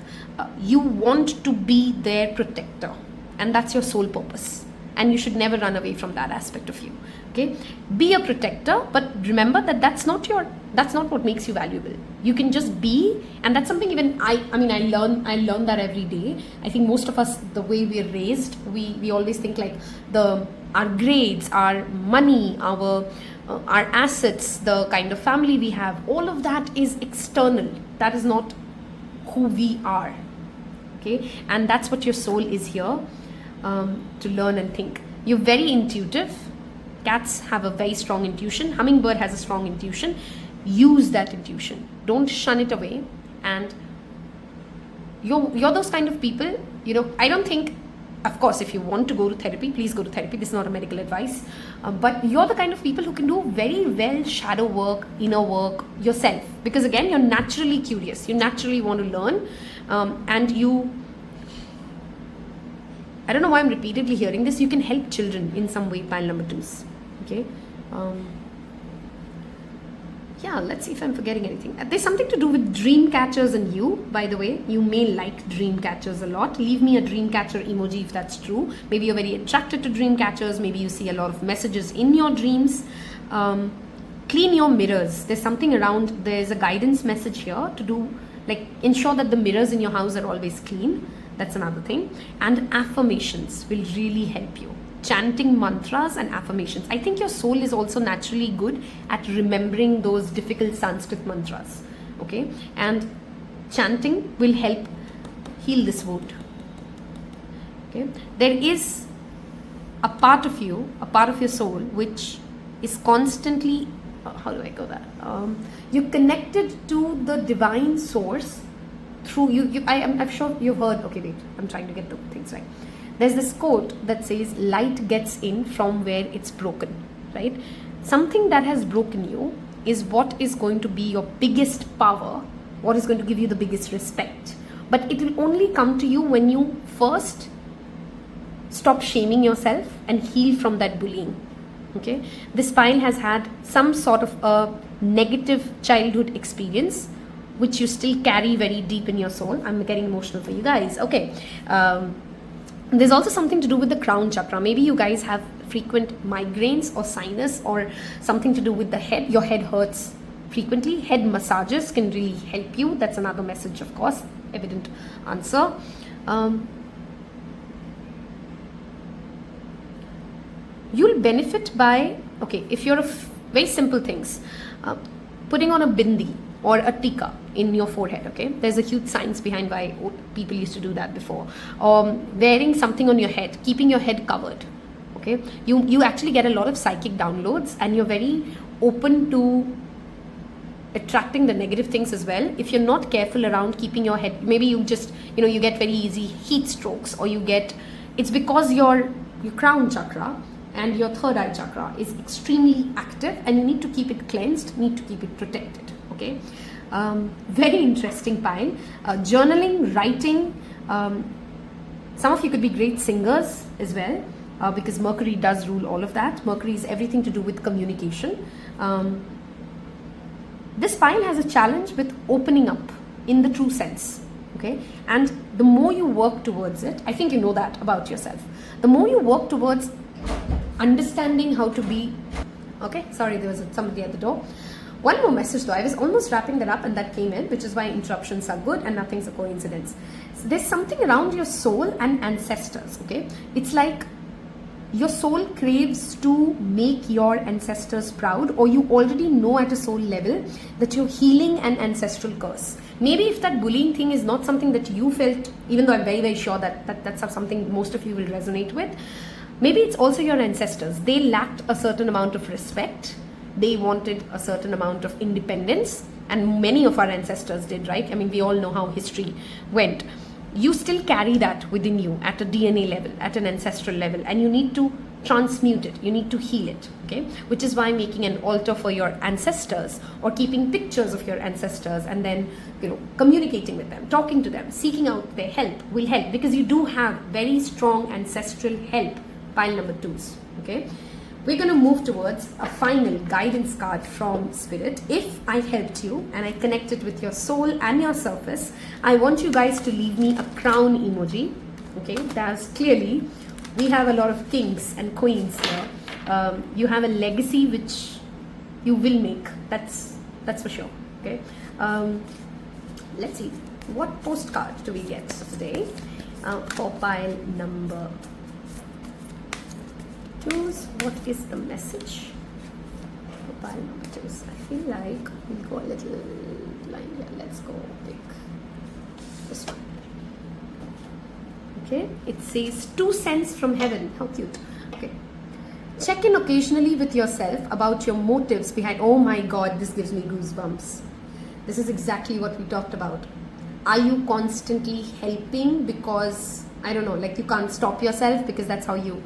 you want to be their protector, and that's your soul purpose, and you should never run away from that aspect of you, okay? Be a protector, but remember that that's not what makes you valuable. You can just be, and that's something even I learn that every day. I think most of us, the way we're raised, we always think like our grades, our money, our assets, the kind of family we have, all of that is external. That is not who we are, okay? And that's what your soul is here to learn and think. You're very intuitive. Cats have a very strong intuition. Hummingbird has a strong intuition. Use that intuition. Don't shun it away. And you're those kind of people, I don't think, of course, if you want to go to therapy, please go to therapy. This is not a medical advice. But you're the kind of people who can do very well shadow work, inner work yourself. Because again, you're naturally curious. You naturally want to learn. And I don't know why I'm repeatedly hearing this. You can help children in some way, pile number 2s. Okay. yeah, let's see if I'm forgetting anything. There's something to do with dream catchers and you, by the way. You may like dream catchers a lot. Leave me a dream catcher emoji if that's true. Maybe you're very attracted to dream catchers. Maybe you see a lot of messages in your dreams. Clean your mirrors. There's something around, there's a guidance message here to do, like ensure that the mirrors in your house are always clean. That's another thing. And affirmations will really help you. Chanting mantras and affirmations. I think your soul is also naturally good at remembering those difficult Sanskrit mantras. Okay, and chanting will help heal this wound. Okay, there is a part of you, a part of your soul, which is constantly, how do I go that? You're connected to the divine source through you. I'm sure you've heard. Okay, wait, I'm trying to get the things right. There's this quote that says, light gets in from where it's broken, right? Something that has broken you is what is going to be your biggest power, what is going to give you the biggest respect. But it will only come to you when you first stop shaming yourself and heal from that bullying. Okay, this pile has had some sort of a negative childhood experience which you still carry very deep in your soul. I'm getting emotional for you guys. Okay, there's also something to do with the crown chakra. Maybe you guys have frequent migraines or sinus or something to do with the head. Your head hurts frequently. Head massages can really help you. That's another message, of course, evident answer. You'll benefit by, okay, if you're very simple things, putting on a bindi or a tika in your forehead. Okay, there's a huge science behind why people used to do that before. Wearing something on your head, keeping your head covered. Okay, you actually get a lot of psychic downloads, and you're very open to attracting the negative things as well. If you're not careful around keeping your head, maybe you just, you get very easy heat strokes, or it's because your crown chakra and your third eye chakra is extremely active, and you need to keep it cleansed, need to keep it protected. Okay, very interesting pile. Journaling, writing. Some of you could be great singers as well, because Mercury does rule all of that. Mercury is everything to do with communication. This pile has a challenge with opening up in the true sense. Okay, and the more you work towards it, I think you know that about yourself. The more you work towards understanding how to be. Okay, sorry, there was somebody at the door. One more message though, I was almost wrapping that up and that came in, which is why interruptions are good and nothing's a coincidence. So there's something around your soul and ancestors. Okay, it's like your soul craves to make your ancestors proud, or you already know at a soul level that you're healing an ancestral curse. Maybe if that bullying thing is not something that you felt, even though I'm very, very sure that's something most of you will resonate with, maybe it's also your ancestors. They lacked a certain amount of respect. They wanted a certain amount of independence, and many of our ancestors did, right? I mean, we all know how history went. You still carry that within you at a DNA level, at an ancestral level, and you need to transmute it. You need to heal it, okay? Which is why making an altar for your ancestors, or keeping pictures of your ancestors, and then, communicating with them, talking to them, seeking out their help will help, because you do have very strong ancestral help. Pile number 2s, okay? We're going to move towards a final guidance card from Spirit. If I helped you and I connected with your soul and your surface, I want you guys to leave me a crown emoji. Okay, that's clearly, we have a lot of kings and queens here. You have a legacy which you will make. That's for sure. Okay. Let's see. What postcard do we get today for pile number 2s? What is the message for pile number 2s? I feel like we'll go a little blind here. Let's go pick this one. Okay, it says 2 cents from heaven. How cute. Okay, check in occasionally with yourself about your motives behind. Oh my god, this gives me goosebumps. This is exactly what we talked about. Are you constantly helping because, I don't know, like you can't stop yourself because that's how you,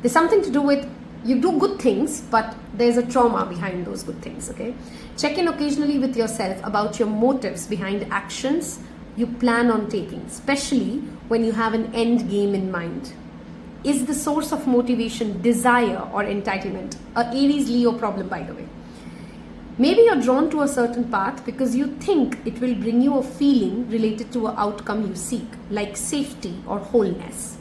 there's something to do with, you do good things, but there's a trauma behind those good things, okay? Check in occasionally with yourself about your motives behind actions you plan on taking, especially when you have an end game in mind. Is the source of motivation desire or entitlement? A Aries Leo problem, by the way. Maybe you're drawn to a certain path because you think it will bring you a feeling related to an outcome you seek, like safety or wholeness.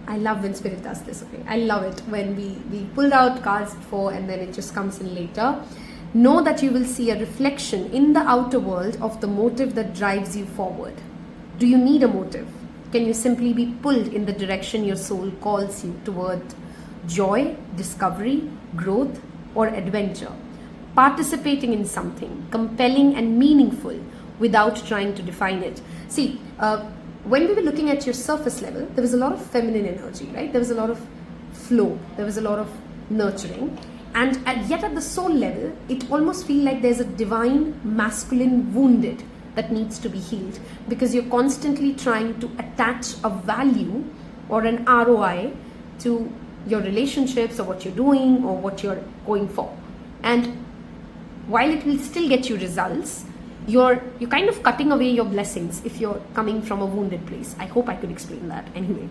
I love when Spirit does this, okay? I love it when we pulled out cards before and then it just comes in later. Know that you will see a reflection in the outer world of the motive that drives you forward. Do you need a motive? Can you simply be pulled in the direction your soul calls you toward joy, discovery, growth, or adventure? Participating in something compelling and meaningful without trying to define it. See, when we were looking at your surface level, there was a lot of feminine energy, right? There was a lot of flow. There was a lot of nurturing. And yet at the soul level, it almost feels like there's a divine masculine wounded that needs to be healed, because you're constantly trying to attach a value or an ROI to your relationships or what you're doing or what you're going for. And while it will still get you results, you're kind of cutting away your blessings if you're coming from a wounded place. I hope I could explain that. Anyway,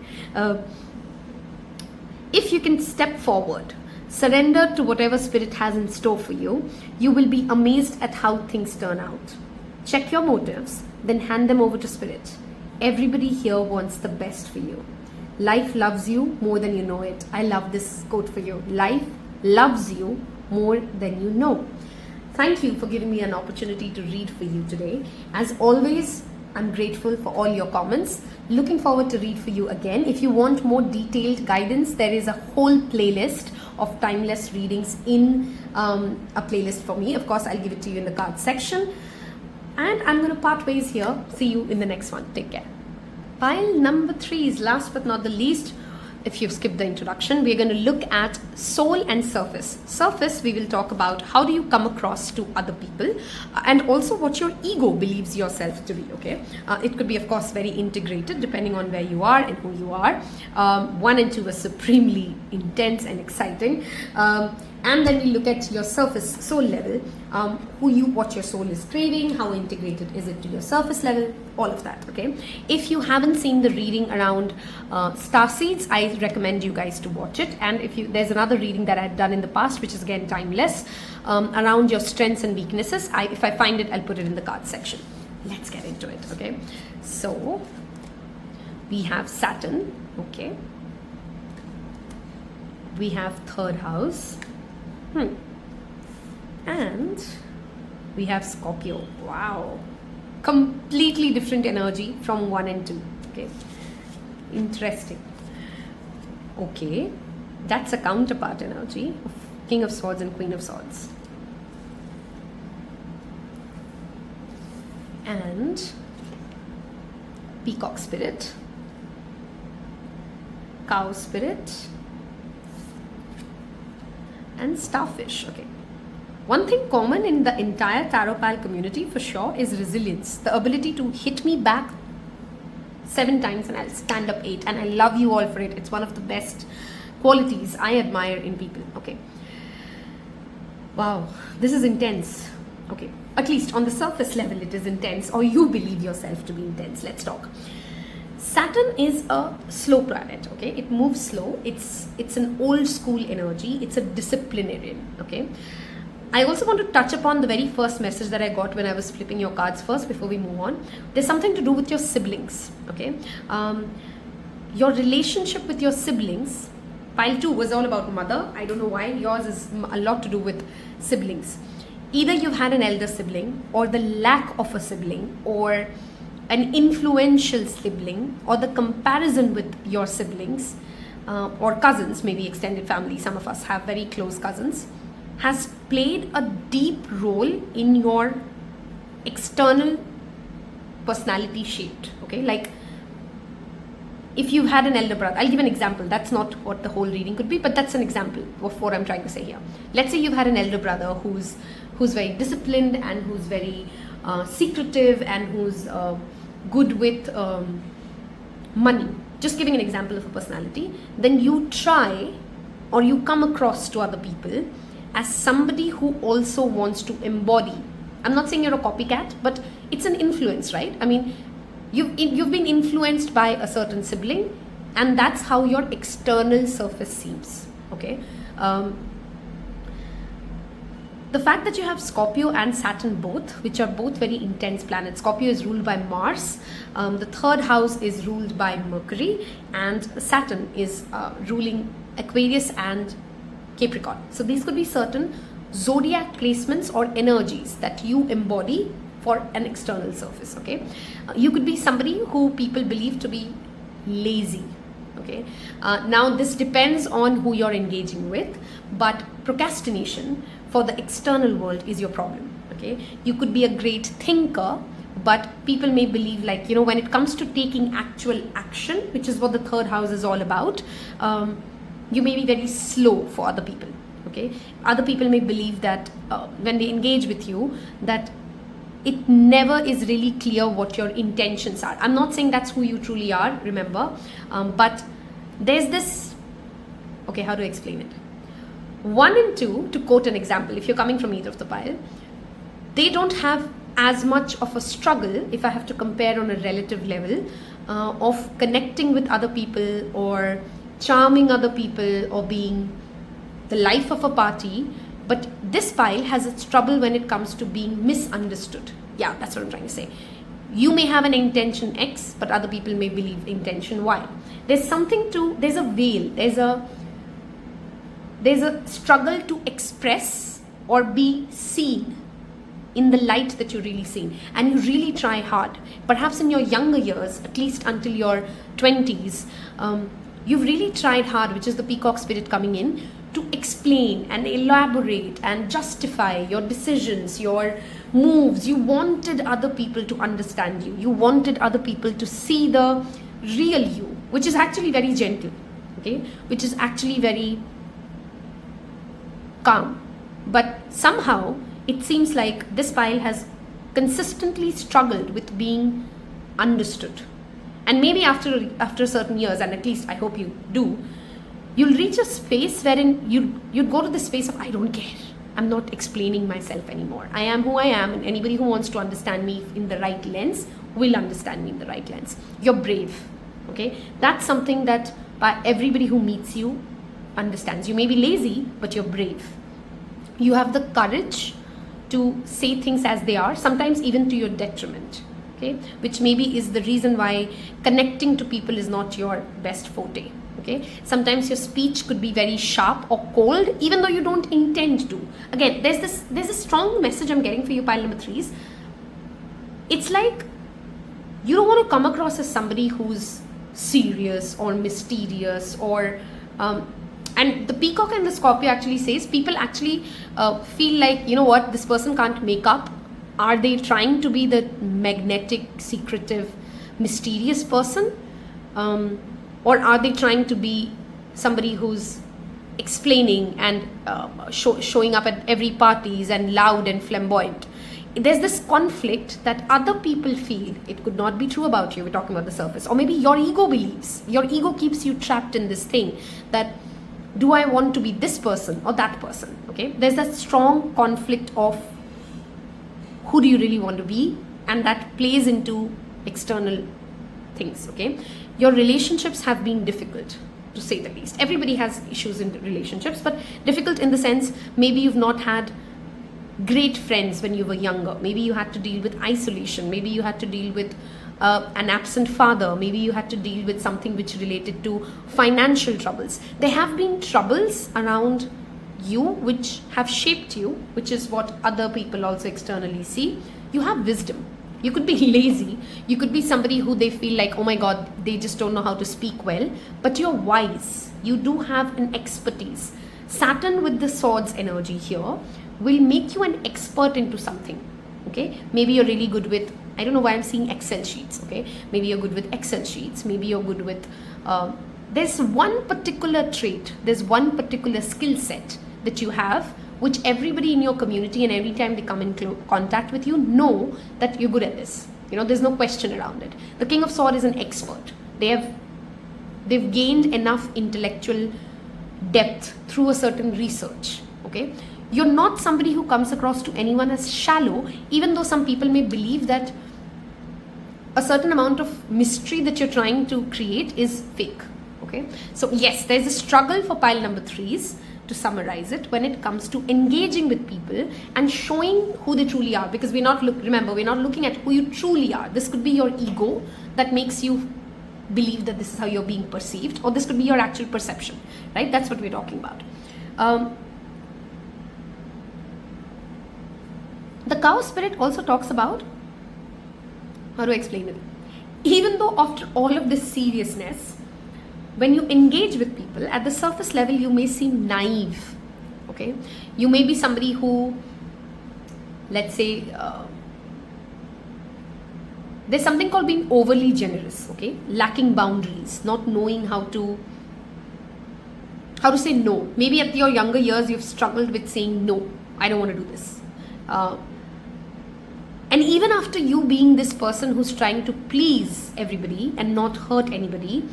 if you can step forward, surrender to whatever Spirit has in store for you, you will be amazed at how things turn out. Check your motives, then hand them over to Spirit. Everybody here wants the best for you. Life loves you more than you know it. I love this quote for you. Life loves you more than you know. Thank you for giving me an opportunity to read for you today. As always, I'm grateful for all your comments. Looking forward to read for you again. If you want more detailed guidance, there is a whole playlist of timeless readings in a playlist for me. Of course, I'll give it to you in the cards section. And I'm going to part ways here. See you in the next one. Take care. Pile number 3 is last but not the least. If you've skipped the introduction, we're going to look at soul and surface. Surface, we will talk about how do you come across to other people and also what your ego believes yourself to be, okay? It could be, of course, very integrated depending on where you are and who you are. 1 and 2 are supremely intense and exciting. And then we look at your surface soul level, what your soul is craving, how integrated is it to your surface level, all of that, okay? If you haven't seen the reading around star seeds, I recommend you guys to watch it. And there's another reading that I've done in the past, which is again timeless, around your strengths and weaknesses. If I find it, I'll put it in the card section. Let's get into it, okay? So we have Saturn, okay? We have 3rd house. And we have Scorpio. Wow. Completely different energy from 1 and 2. Okay. Interesting. Okay. That's a counterpart energy of King of Swords and Queen of Swords. And Peacock Spirit. Cow Spirit. And Starfish. Okay. One thing common in the entire Taropal community for sure is resilience. The ability to hit me back 7 times and I'll stand up 8. And I love you all for it. It's one of the best qualities I admire in people. Okay. Wow. This is intense. Okay. At least on the surface level it is intense, or you believe yourself to be intense. Let's talk. Saturn is a slow planet, okay? It moves slow. It's an old school energy. It's a disciplinarian, okay? I also want to touch upon the very first message that I got when I was flipping your cards first before we move on. There's something to do with your siblings, okay? Your relationship with your siblings. Pile 2 was all about mother. I don't know why. Yours is a lot to do with siblings. Either you've had an elder sibling, or the lack of a sibling, or an influential sibling, or the comparison with your siblings or cousins, maybe extended family. Some of us have very close cousins, has played a deep role in your external personality shaped, okay? Like if you've had an elder brother, I'll give an example. That's not what the whole reading could be, but that's an example of what I'm trying to say here. Let's say you've had an elder brother who's very disciplined and who's very secretive and who's good with money. Just giving an example of a personality. Then you try, or you come across to other people as somebody who also wants to embody. I'm not saying you're a copycat, but it's an influence, right? I mean, you've been influenced by a certain sibling, and that's how your external surface seems, okay? The fact that you have Scorpio and Saturn both, which are both very intense planets. Scorpio is ruled by Mars, the third house is ruled by Mercury, and Saturn is ruling Aquarius and Capricorn. So these could be certain zodiac placements or energies that you embody for an external surface. Okay, you could be somebody who people believe to be lazy. Okay, now this depends on who you're engaging with, but procrastination for the external world is your problem. Okay, you could be a great thinker, but people may believe, like, you know, when it comes to taking actual action, which is what the third house is all about, you may be very slow for other people. Okay, other people may believe that when they engage with you, that it never is really clear what your intentions are. I'm not saying that's who you truly are, remember, but there's this, okay, how do I explain it? 1 and 2, to quote an example, if you're coming from either of the pile, they don't have as much of a struggle, if I have to compare on a relative level, of connecting with other people or charming other people or being the life of a party. But this pile has its trouble when it comes to being misunderstood. Yeah, that's what I'm trying to say. You may have an intention X, but other people may believe intention Y. There's a veil, there's a struggle to express or be seen in the light that you're really seen, and you really try hard. Perhaps in your younger years, at least until your 20s, you've really tried hard, which is the peacock spirit coming in, to explain and elaborate and justify your decisions, your moves. You wanted other people to understand you. You wanted other people to see the real you, which is actually very gentle, okay, which is actually very calm. But somehow it seems like this pile has consistently struggled with being understood. And maybe after certain years, and at least I hope you do, you'll reach a space wherein you'd go to the space of, I don't care. I'm not explaining myself anymore. I am who I am, and anybody who wants to understand me in the right lens will understand me in the right lens. You're brave, okay? That's something that by everybody who meets you understands. You may be lazy, but you're brave. You have the courage to say things as they are, sometimes even to your detriment, okay? Which maybe is the reason why connecting to people is not your best forte. Okay, sometimes your speech could be very sharp or cold, even though you don't intend to. Again, there's a strong message I'm getting for you, pile number 3s. It's like you don't want to come across as somebody who's serious or mysterious or and the peacock and the Scorpio actually says people actually feel like, you know what, this person can't make up. Are they trying to be the magnetic, secretive, mysterious person? Or are they trying to be somebody who's explaining and showing up at every parties and loud and flamboyant? There's this conflict that other people feel. It could not be true about you. We're talking about the surface. Or maybe your ego believes. Your ego keeps you trapped in this thing that, do I want to be this person or that person? Okay, there's that strong conflict of who do you really want to be, and that plays into external things. Okay, your relationships have been difficult, to say the least. Everybody has issues in relationships, but difficult in the sense, maybe you've not had great friends when you were younger. Maybe you had to deal with isolation. Maybe you had to deal with an absent father. Maybe you had to deal with something which related to financial troubles. There have been troubles around you which have shaped you, which is what other people also externally see. You have wisdom. You could be lazy. You could be somebody who they feel like, oh my God, they just don't know how to speak well. But you're wise. You do have an expertise. Saturn with the swords energy here will make you an expert into something. Okay, maybe you're really good with, I don't know why I'm seeing Excel sheets. Okay, maybe you're good with Excel sheets. Maybe you're good with, there's one particular trait. There's one particular skill set that you have, which everybody in your community and every time they come in contact with you know that you're good at this. You know, there's no question around it. The King of Swords is an expert. They've gained enough intellectual depth through a certain research. Okay, you're not somebody who comes across to anyone as shallow, even though some people may believe that a certain amount of mystery that you're trying to create is fake. Okay, so yes, there's a struggle for pile number 3s to to summarize it, when it comes to engaging with people and showing who they truly are, because we're not looking at who you truly are. This could be your ego that makes you believe that this is how you're being perceived, or this could be your actual perception, right? That's what we're talking about. The cow spirit also talks about, how do I explain it? Even though after all of this seriousness, when you engage with people, at the surface level, you may seem naive, okay? You may be somebody who, let's say, there's something called being overly generous, okay? Lacking boundaries, not knowing how to say no. Maybe at your younger years, you've struggled with saying, no, I don't want to do this. And even after you being this person who's trying to please everybody and not hurt anybody,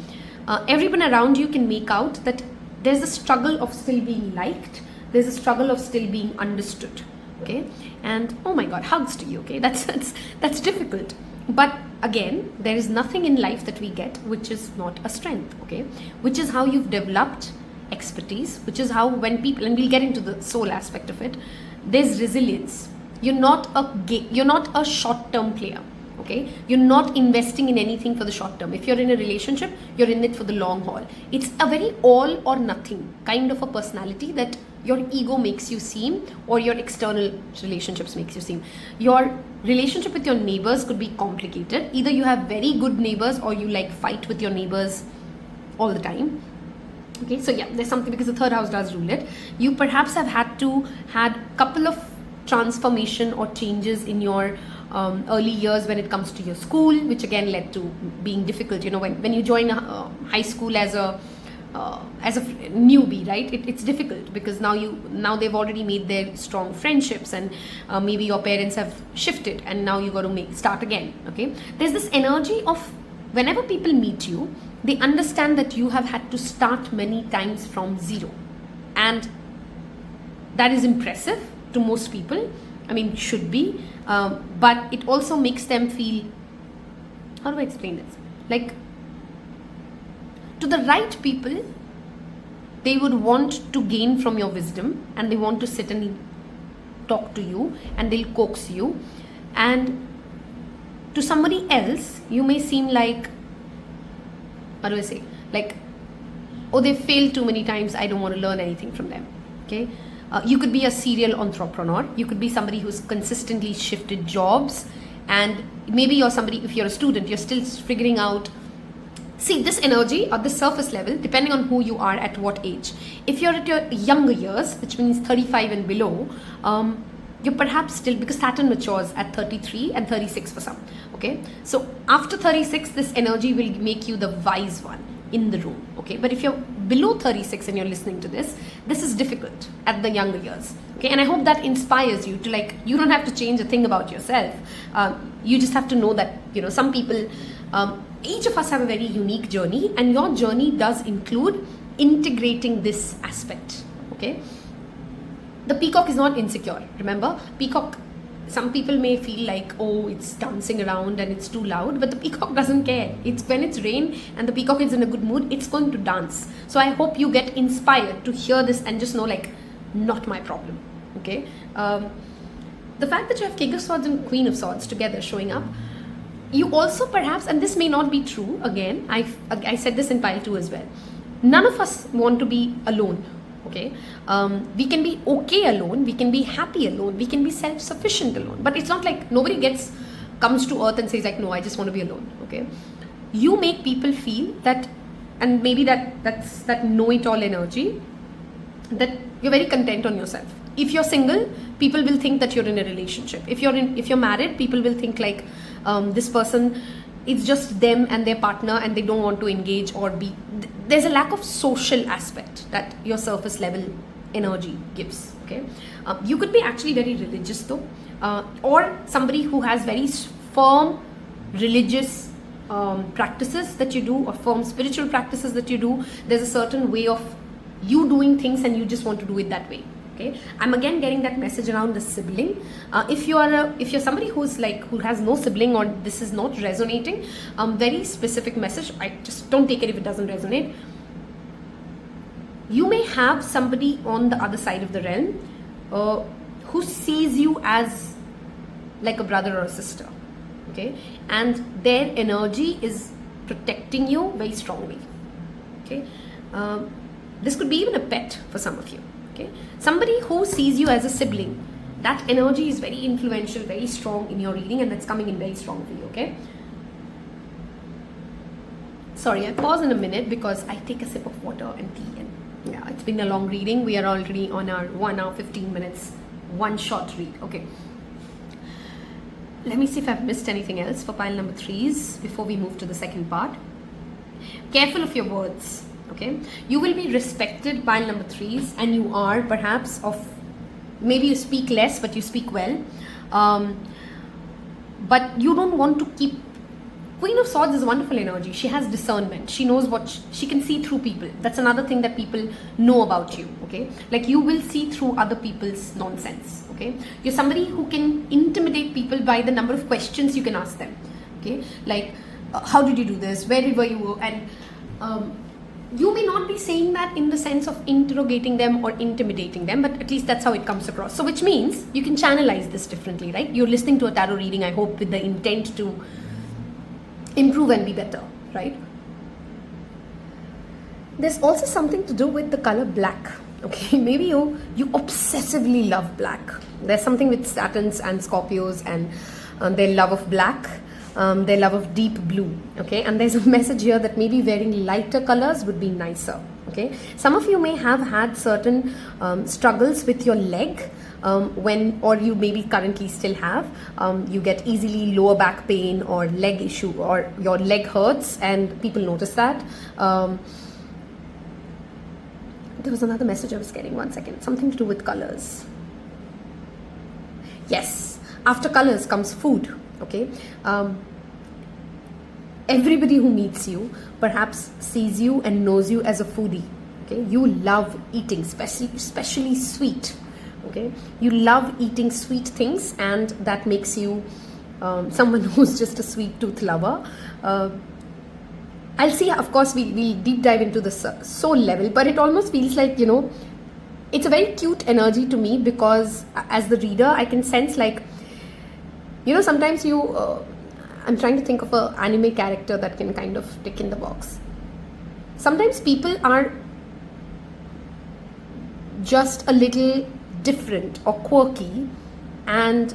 everyone around you can make out that there's a struggle of still being liked. There's a struggle of still being understood, okay? And oh my God, hugs to you, okay? That's difficult. But again, there is nothing in life that we get which is not a strength, okay? Which is how you've developed expertise, which is how when people, and we'll get into the soul aspect of it, there's resilience. You're not a short-term player, okay? You're not investing in anything for the short term. If you're in a relationship, you're in it for the long haul. It's a very all or nothing kind of a personality that your ego makes you seem, or your external relationships makes you seem. Your relationship with your neighbors could be complicated. Either you have very good neighbors, or you like fight with your neighbors all the time. Okay, so yeah, there's something, because the third house does rule it. You perhaps have had couple of transformation or changes in your early years when it comes to your school, which again led to being difficult. You know, when you join high school as a newbie, right? It's difficult because now they've already made their strong friendships, and maybe your parents have shifted, and now you got to start again. Okay, there's this energy of whenever people meet you, they understand that you have had to start many times from zero, and that is impressive to most people. I mean, should be, but it also makes them feel, how do I explain this? Like, to the right people, they would want to gain from your wisdom, and they want to sit and talk to you, and they'll coax you. And to somebody else, you may seem like, how do I say, like, oh, they failed too many times, I don't want to learn anything from them, okay? You could be a serial entrepreneur. You could be somebody who's consistently shifted jobs, and maybe you're somebody, if you're a student, you're still figuring out. See, this energy at the surface level, depending on who you are at what age. If you're at your younger years, which means 35 and below, you're perhaps still, because Saturn matures at 33 and 36 for some, okay? So after 36, this energy will make you the wise one in the room, okay? But if you're below 36 and you're listening to this is difficult at the younger years, okay? And I hope that inspires you to, like, you don't have to change a thing about yourself. You just have to know that, you know, some people, each of us have a very unique journey, and your journey does include integrating this aspect, okay? The peacock is not insecure. Remember, peacock, some people may feel like, oh, it's dancing around and it's too loud, but the peacock doesn't care. It's when it's rain and the peacock is in a good mood, it's going to dance. So I hope you get inspired to hear this and just know, like, not my problem, okay? The fact that you have King of Swords and Queen of Swords together showing up, you also perhaps, and this may not be true, again, I said this in pile 2 as well, none of us want to be alone. Okay, we can be okay alone, we can be happy alone, we can be self-sufficient alone, but it's not like nobody comes to earth and says like, no, I just want to be alone, okay? You make people feel that, and maybe that's that know-it-all energy, that you're very content on yourself. If you're single, people will think that you're in a relationship. If you're married, people will think like, this person, it's just them and their partner, and they don't want to engage or be. There's a lack of social aspect that your surface level energy gives, okay? You could be actually very religious though, or somebody who has very firm religious practices that you do, or firm spiritual practices that you do. There's a certain way of you doing things, and you just want to do it that way. Okay, I'm again getting that message around the sibling. If you're somebody who has no sibling, or this is not resonating, very specific message. I just don't take it if it doesn't resonate. You may have somebody on the other side of the realm who sees you as like a brother or a sister, okay, and their energy is protecting you very strongly, okay. This could be even a pet for some of you, okay. Somebody who sees you as a sibling, that energy is very influential, very strong in your reading, and that's coming in very strong for you, okay. Sorry, I pause in a minute because I take a sip of water and tea, and yeah, it's been a long reading. We are already on our 1 hour 15 minutes one shot read, okay. Let me see if I've missed anything else for pile number 3s before we move to the second part. Careful of your words, okay. You will be respected, pile number 3s, and you are perhaps of, maybe you speak less but you speak well, but you don't want to keep. Queen of Swords is a wonderful energy. She has discernment. She knows what she can see through people. That's another thing that people know about you, okay. Like, you will see through other people's nonsense, okay. You're somebody who can intimidate people by the number of questions you can ask them, okay. Like, how did you do this? Where were you? And you may not be saying that in the sense of interrogating them or intimidating them, but at least that's how it comes across. So which means you can channelize this differently, right? You're listening to a tarot reading, I hope, with the intent to improve and be better, right? There's also something to do with the color black, okay. Maybe you obsessively love black. There's something with Saturns and Scorpios and their love of black, their love of deep blue, okay. And there's a message here that maybe wearing lighter colors would be nicer, okay. Some of you may have had certain struggles with your leg, or you maybe currently still have, you get easily lower back pain or leg issue, or your leg hurts and people notice that. There was another message I was getting, 1 second, something to do with colors. Yes, after colors comes food, okay. Everybody who meets you perhaps sees you and knows you as a foodie, okay. You love eating, especially sweet, okay. You love eating sweet things, and that makes you someone who's just a sweet tooth lover. I'll see, of course, we'll deep dive into the soul level, but it almost feels like, you know, it's a very cute energy to me, because as the reader, I can sense, like, you know, sometimes I'm trying to think of an anime character that can kind of tick in the box. Sometimes people are just a little different or quirky, and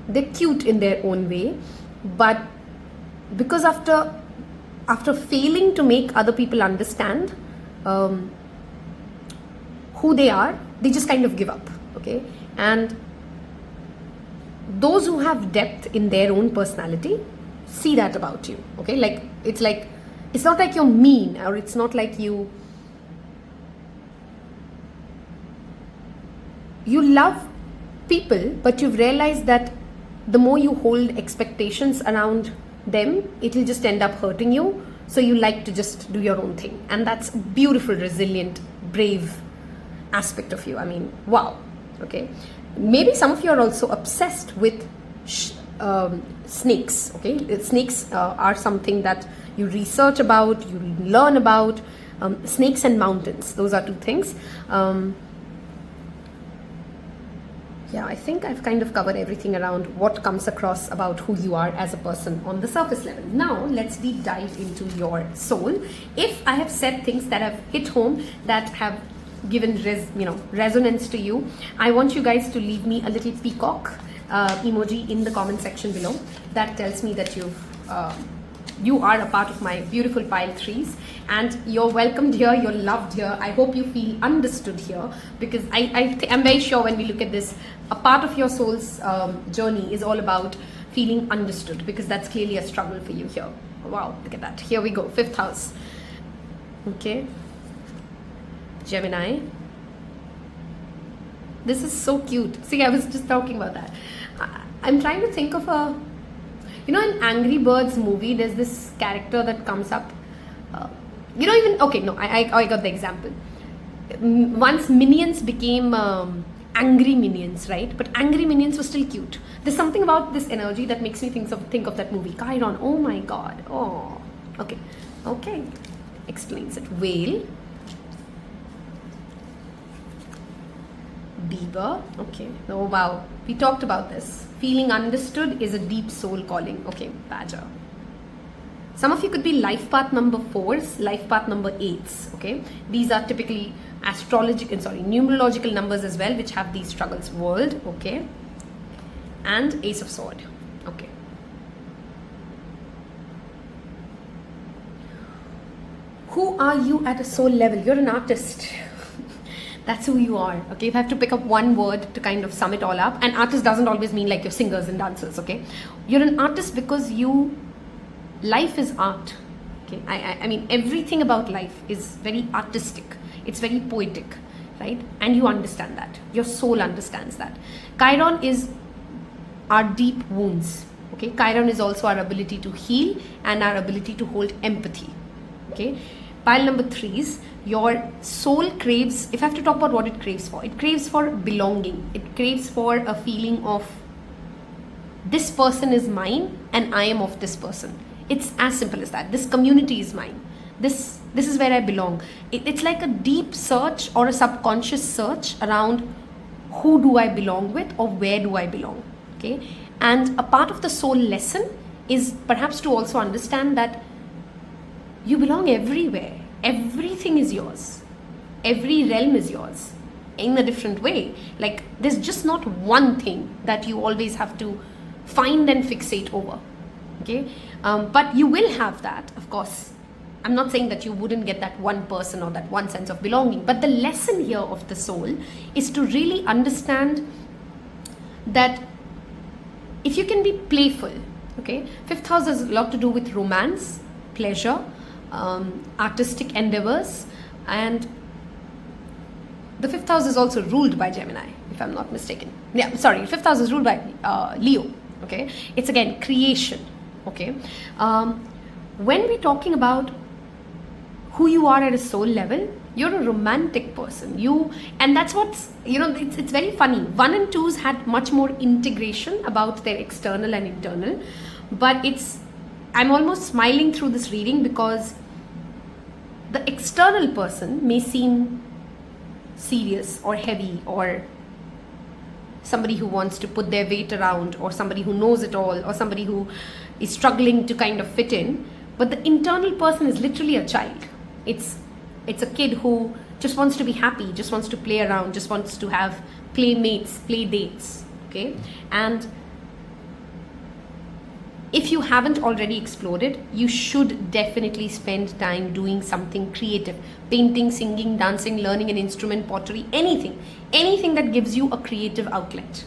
they're cute in their own way, but because after failing to make other people understand who they are, they just kind of give up, okay. And those who have depth in their own personality see that about you, okay. Like, it's not like you're mean, or it's not like you love people, but you've realized that the more you hold expectations around them, it'll just end up hurting you. So you like to just do your own thing, and that's a beautiful, resilient, brave aspect of you. I mean, wow, okay. Maybe some of you are also obsessed with snakes, okay. Snakes are something that you research about, you learn about. Snakes and mountains, those are two things. Yeah, I think I've kind of covered everything around what comes across about who you are as a person on the surface level. Now, let's deep dive into your soul. If I have said things that have hit home, that have given resonance to you, I want you guys to leave me a little peacock emoji in the comment section below. That tells me that you are a part of my beautiful pile 3s, and you're welcomed here, you're loved here. I hope you feel understood here, because I'm very sure when we look at this, a part of your soul's journey is all about feeling understood, because that's clearly a struggle for you here. Wow, look at that. Here we go, 5th house. Okay. Gemini. This is so cute. See, I was just talking about that. I'm trying to think of in Angry Birds movie, there's this character that comes up. I got the example. Once minions became angry minions, right? But angry minions were still cute. There's something about this energy that makes me think of that movie. Chiron, oh my god. Oh, okay. Explains it. Whale. Beaver. Okay. Oh wow. We talked about this. Feeling understood is a deep soul calling. Okay. Badger. Some of you could be life path number 4s, life path number 8s. Okay. These are typically numerological numbers as well, which have these struggles. World. Okay. And Ace of Sword. Okay. Who are you at a soul level? You're an artist. That's who you are. Okay, if I have to pick up one word to kind of sum it all up, and artist doesn't always mean like you're singers and dancers. Okay, you're an artist because life is art. Okay, I mean everything about life is very artistic. It's very poetic, right? And you understand that. Your soul understands that. Chiron is our deep wounds. Okay, Chiron is also our ability to heal and our ability to hold empathy. Okay, pile number 3s, your soul craves, if I have to talk about what it craves for, it craves for belonging. It craves for a feeling of this person is mine and I am of this person. It's as simple as that. This community is mine. This is where I belong. It's like a deep search or a subconscious search around who do I belong with or where do I belong. Okay, and a part of the soul lesson is perhaps to also understand that you belong everywhere. Everything is yours. Every realm is yours in a different way. Like there's just not one thing that you always have to find and fixate over. Okay, but you will have that, of course. I'm not saying that you wouldn't get that one person or that one sense of belonging, but the lesson here of the soul is to really understand that if you can be playful. Okay, 5th house has a lot to do with romance, pleasure, artistic endeavors, and the 5th house is also ruled by Gemini, if I'm not mistaken. Yeah, sorry, 5th house is ruled by Leo. Okay, it's again creation. Okay, when we're talking about who you are at a soul level, you're a romantic person. And that's what's, it's very funny. 1 and 2s had much more integration about their external and internal, but I'm almost smiling through this reading because the external person may seem serious or heavy or somebody who wants to put their weight around or somebody who knows it all or somebody who is struggling to kind of fit in, but the internal person is literally a child. It's a kid who just wants to be happy, just wants to play around, just wants to have playmates, play dates. Okay, and if you haven't already explored it, you should definitely spend time doing something creative. Painting, singing, dancing, learning an instrument, pottery, anything that gives you a creative outlet.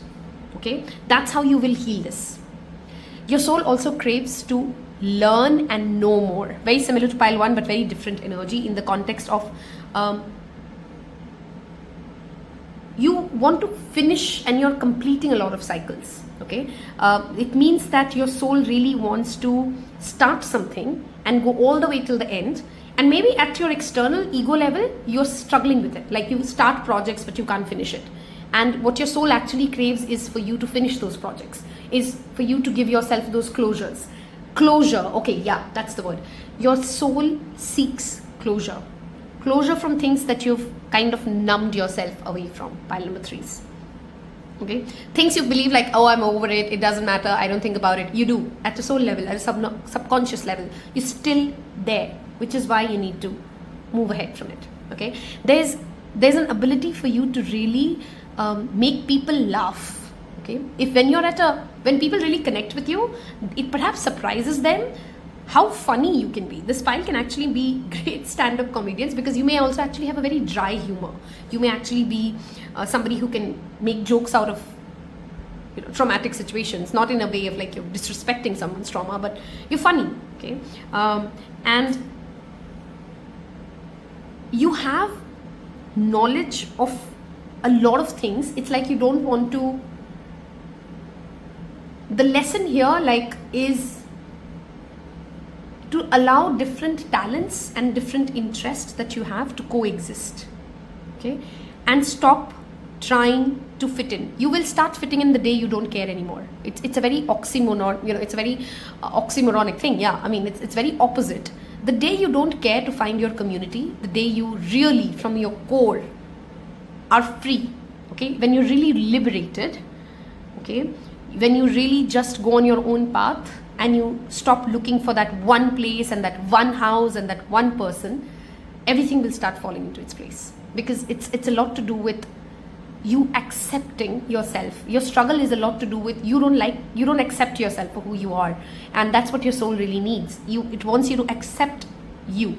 Okay, that's how you will heal this. Your soul also craves to learn and know more. Very similar to pile 1, but very different energy in the context of you want to finish and you're completing a lot of cycles. Okay, it means that your soul really wants to start something and go all the way till the end, and maybe at your external ego level you're struggling with it, like you start projects but you can't finish it, and what your soul actually craves is for you to finish those projects, is for you to give yourself those closure. Okay, yeah, that's the word. Your soul seeks closure from things that you've kind of numbed yourself away from. Pile number 3s. Okay, things you believe like, oh, I'm over it, it doesn't matter, I don't think about it. You do at a soul level, at a subconscious level. You're still there, which is why you need to move ahead from it. Okay, there's an ability for you to really make people laugh. Okay, when people really connect with you, it perhaps surprises them how funny you can be. This pile can actually be great stand-up comedians because you may also actually have a very dry humor. You may actually be somebody who can make jokes out of traumatic situations, not in a way of like you're disrespecting someone's trauma, but you're funny. Okay, and you have knowledge of a lot of things. It's like you don't want to. The lesson here is to allow different talents and different interests that you have to coexist. Okay, and stop trying to fit in. You will start fitting in the day you don't care anymore. It's a very oxymoron, it's a very oxymoronic thing. Yeah, I mean it's very opposite. The day you don't care to find your community, the day you really from your core are free okay, when you're really liberated, okay, when you really just go on your own path and you stop looking for that one place and that one house and that one person, everything will start falling into its place, because it's a lot to do with you accepting yourself. Your struggle is a lot to do with you don't accept yourself for who you are, and that's what your soul really needs. It wants you to accept you.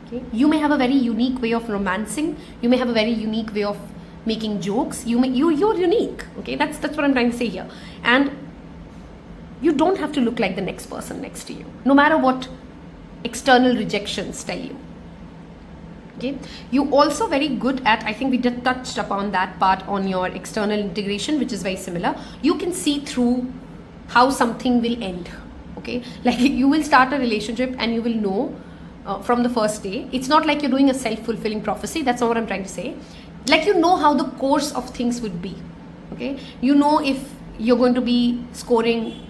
Okay? You may have a very unique way of romancing, you may have a very unique way of making jokes, you're unique. Okay, that's what I'm trying to say here. And you don't have to look like the next person next to you, no matter what external rejections tell you. Okay, you also very good at, I think we just touched upon that part on your external integration, which is very similar. You can see through how something will end. Okay, like you will start a relationship and you will know from the first day. It's not like you're doing a self-fulfilling prophecy. That's not what I'm trying to say. Like, you know how the course of things would be. Okay, you know if you're going to be scoring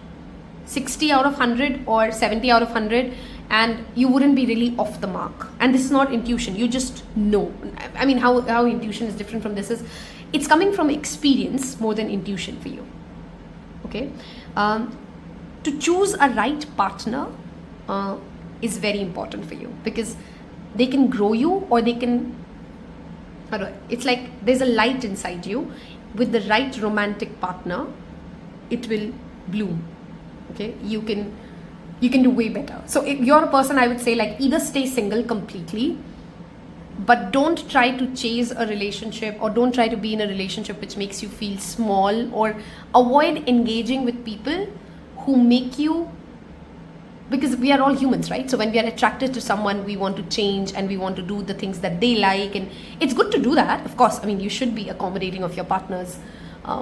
60 out of 100 or 70 out of 100, and you wouldn't be really off the mark. And this is not intuition, you just know. I mean, how intuition is different from this is, it's coming from experience more than intuition for you. Okay, to choose a right partner is very important for you, because they can grow you, or they can, it's like there's a light inside you. With the right romantic partner, it will bloom. Okay, you can do way better. So if you're a person, I would say, like, either stay single completely, but don't try to chase a relationship, or don't try to be in a relationship which makes you feel small, or avoid engaging with people who make you, because we are all humans, right? So when we are attracted to someone, we want to change and we want to do the things that they like, and it's good to do that, of course. I mean, you should be accommodating of your partner's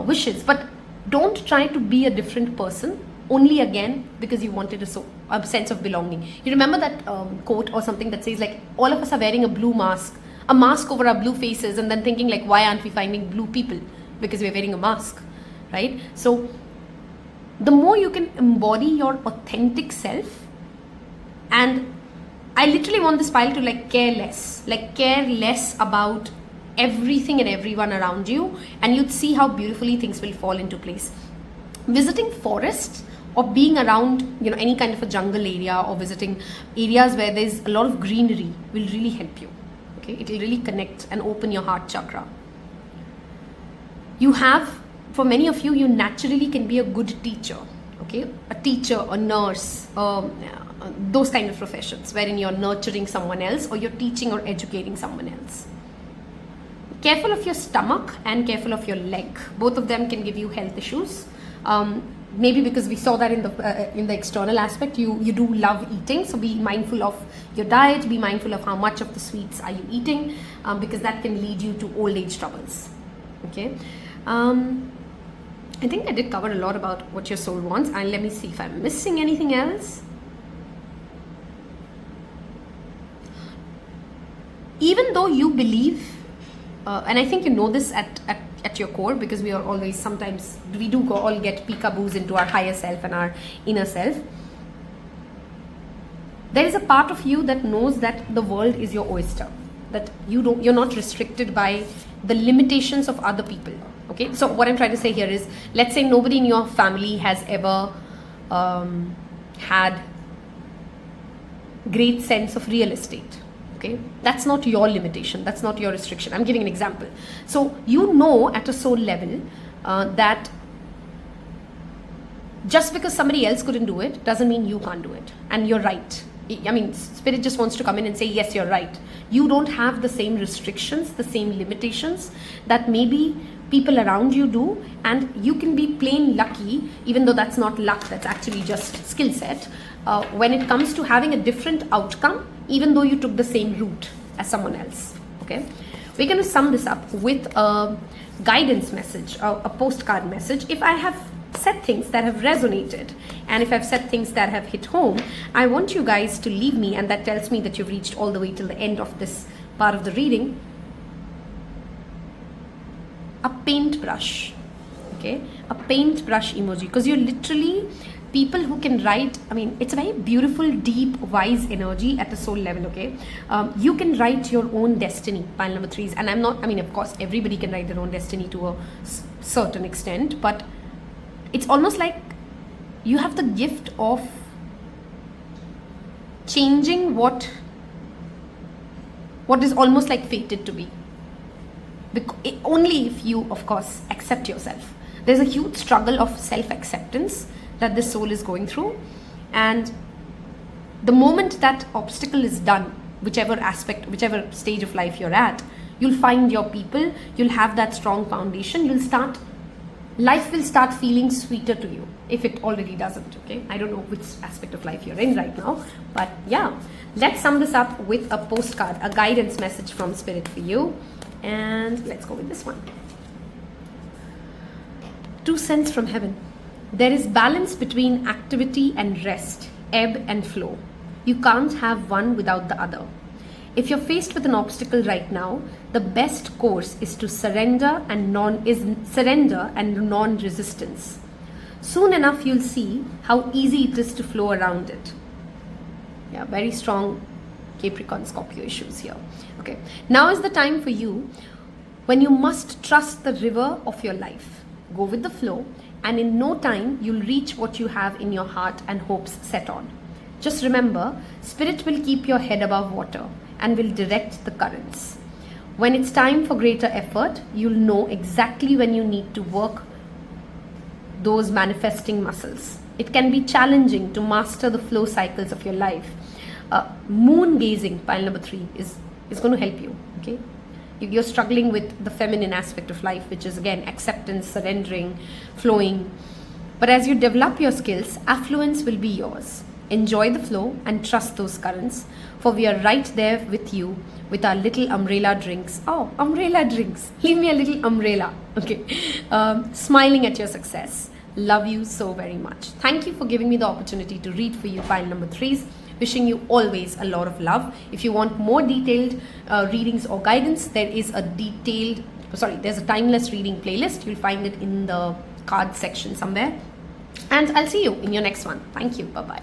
wishes, but don't try to be a different person only again because you wanted a sense of belonging. You remember that quote or something that says, like, all of us are wearing a mask over our blue faces, and then thinking, like, why aren't we finding blue people? Because we're wearing a mask, right? So the more you can embody your authentic self, and I literally want this pile to, like, care less about everything and everyone around you, and you'd see how beautifully things will fall into place. Visiting forests, or being around, you know, any kind of a jungle area, or visiting areas where there's a lot of greenery will really help you. Okay, it will really connect and open your heart chakra. For many of you, you naturally can be a good teacher. Okay, a teacher, a nurse, those kind of professions wherein you're nurturing someone else, or you're teaching or educating someone else. Careful of your stomach and careful of your leg. Both of them can give you health issues. Maybe because we saw that in the external aspect, you do love eating, so be mindful of your diet, be mindful of how much of the sweets are you eating, because that can lead you to old age troubles. Okay, I think I did cover a lot about what your soul wants, and let me see if I'm missing anything else. Even though you believe, and I think you know this at your core, because we are always, sometimes we do all get peekaboos into our higher self and our inner self. There is a part of you that knows that the world is your oyster, that you're not restricted by the limitations of other people. Okay, so what I'm trying to say here is, let's say nobody in your family has ever had great sense of real estate. Okay, that's not your limitation, that's not your restriction. I'm giving an example. So you know at a soul level that just because somebody else couldn't do it doesn't mean you can't do it, and you're right. I mean, spirit just wants to come in and say, yes, you're right. You don't have the same restrictions, the same limitations that maybe people around you do, and you can be plain lucky, even though that's not luck, that's actually just skill set, when it comes to having a different outcome, even though you took the same route as someone else. Okay, we're going to sum this up with a guidance message, a postcard message. If I have said things that have resonated, and if I've said things that have hit home, I want you guys to leave me, and that tells me that you've reached all the way till the end of this part of the reading, a paintbrush. Okay, a paintbrush emoji, because you're literally people who can write, I mean, it's a very beautiful, deep, wise energy at the soul level, okay? You can write your own destiny, pile number 3s. And I'm not, I mean, of course, everybody can write their own destiny to a certain extent, but it's almost like you have the gift of changing what is almost like fated to be. Only if you, of course, accept yourself. There's a huge struggle of self-acceptance that the soul is going through, and the moment that obstacle is done, whichever aspect, whichever stage of life you're at, you'll find your people, you'll have that strong foundation, life will start feeling sweeter to you, if it already doesn't, okay? I don't know which aspect of life you're in right now, but yeah, let's sum this up with a postcard, a guidance message from Spirit for you, and let's go with this one. 2 cents from heaven. There is balance between activity and rest, ebb and flow. You can't have one without the other. If you're faced with an obstacle right now, the best course is to surrender and non-resistance. Soon enough, you'll see how easy it is to flow around it. Yeah, very strong Capricorn Scorpio issues here. Okay, now is the time for you when you must trust the river of your life. Go with the flow, and in no time you'll reach what you have in your heart and hopes set on. Just remember, Spirit will keep your head above water and will direct the currents. When it's time for greater effort, you'll know exactly when you need to work those manifesting muscles. It can be challenging to master the flow cycles of your life. Moon gazing, pile number 3, is going to help you, okay? You're struggling with the feminine aspect of life, which is again acceptance, surrendering, flowing. But as you develop your skills, affluence will be yours. Enjoy the flow and trust those currents, for we are right there with you with our little umbrella drinks. Oh, umbrella drinks. Leave me a little umbrella. Okay. Smiling at your success. Love you so very much. Thank you for giving me the opportunity to read for you pile number 3s. Wishing you always a lot of love. If you want more detailed readings or guidance, there's a timeless reading playlist. You'll find it in the card section somewhere. And I'll see you in your next one. Thank you. Bye-bye.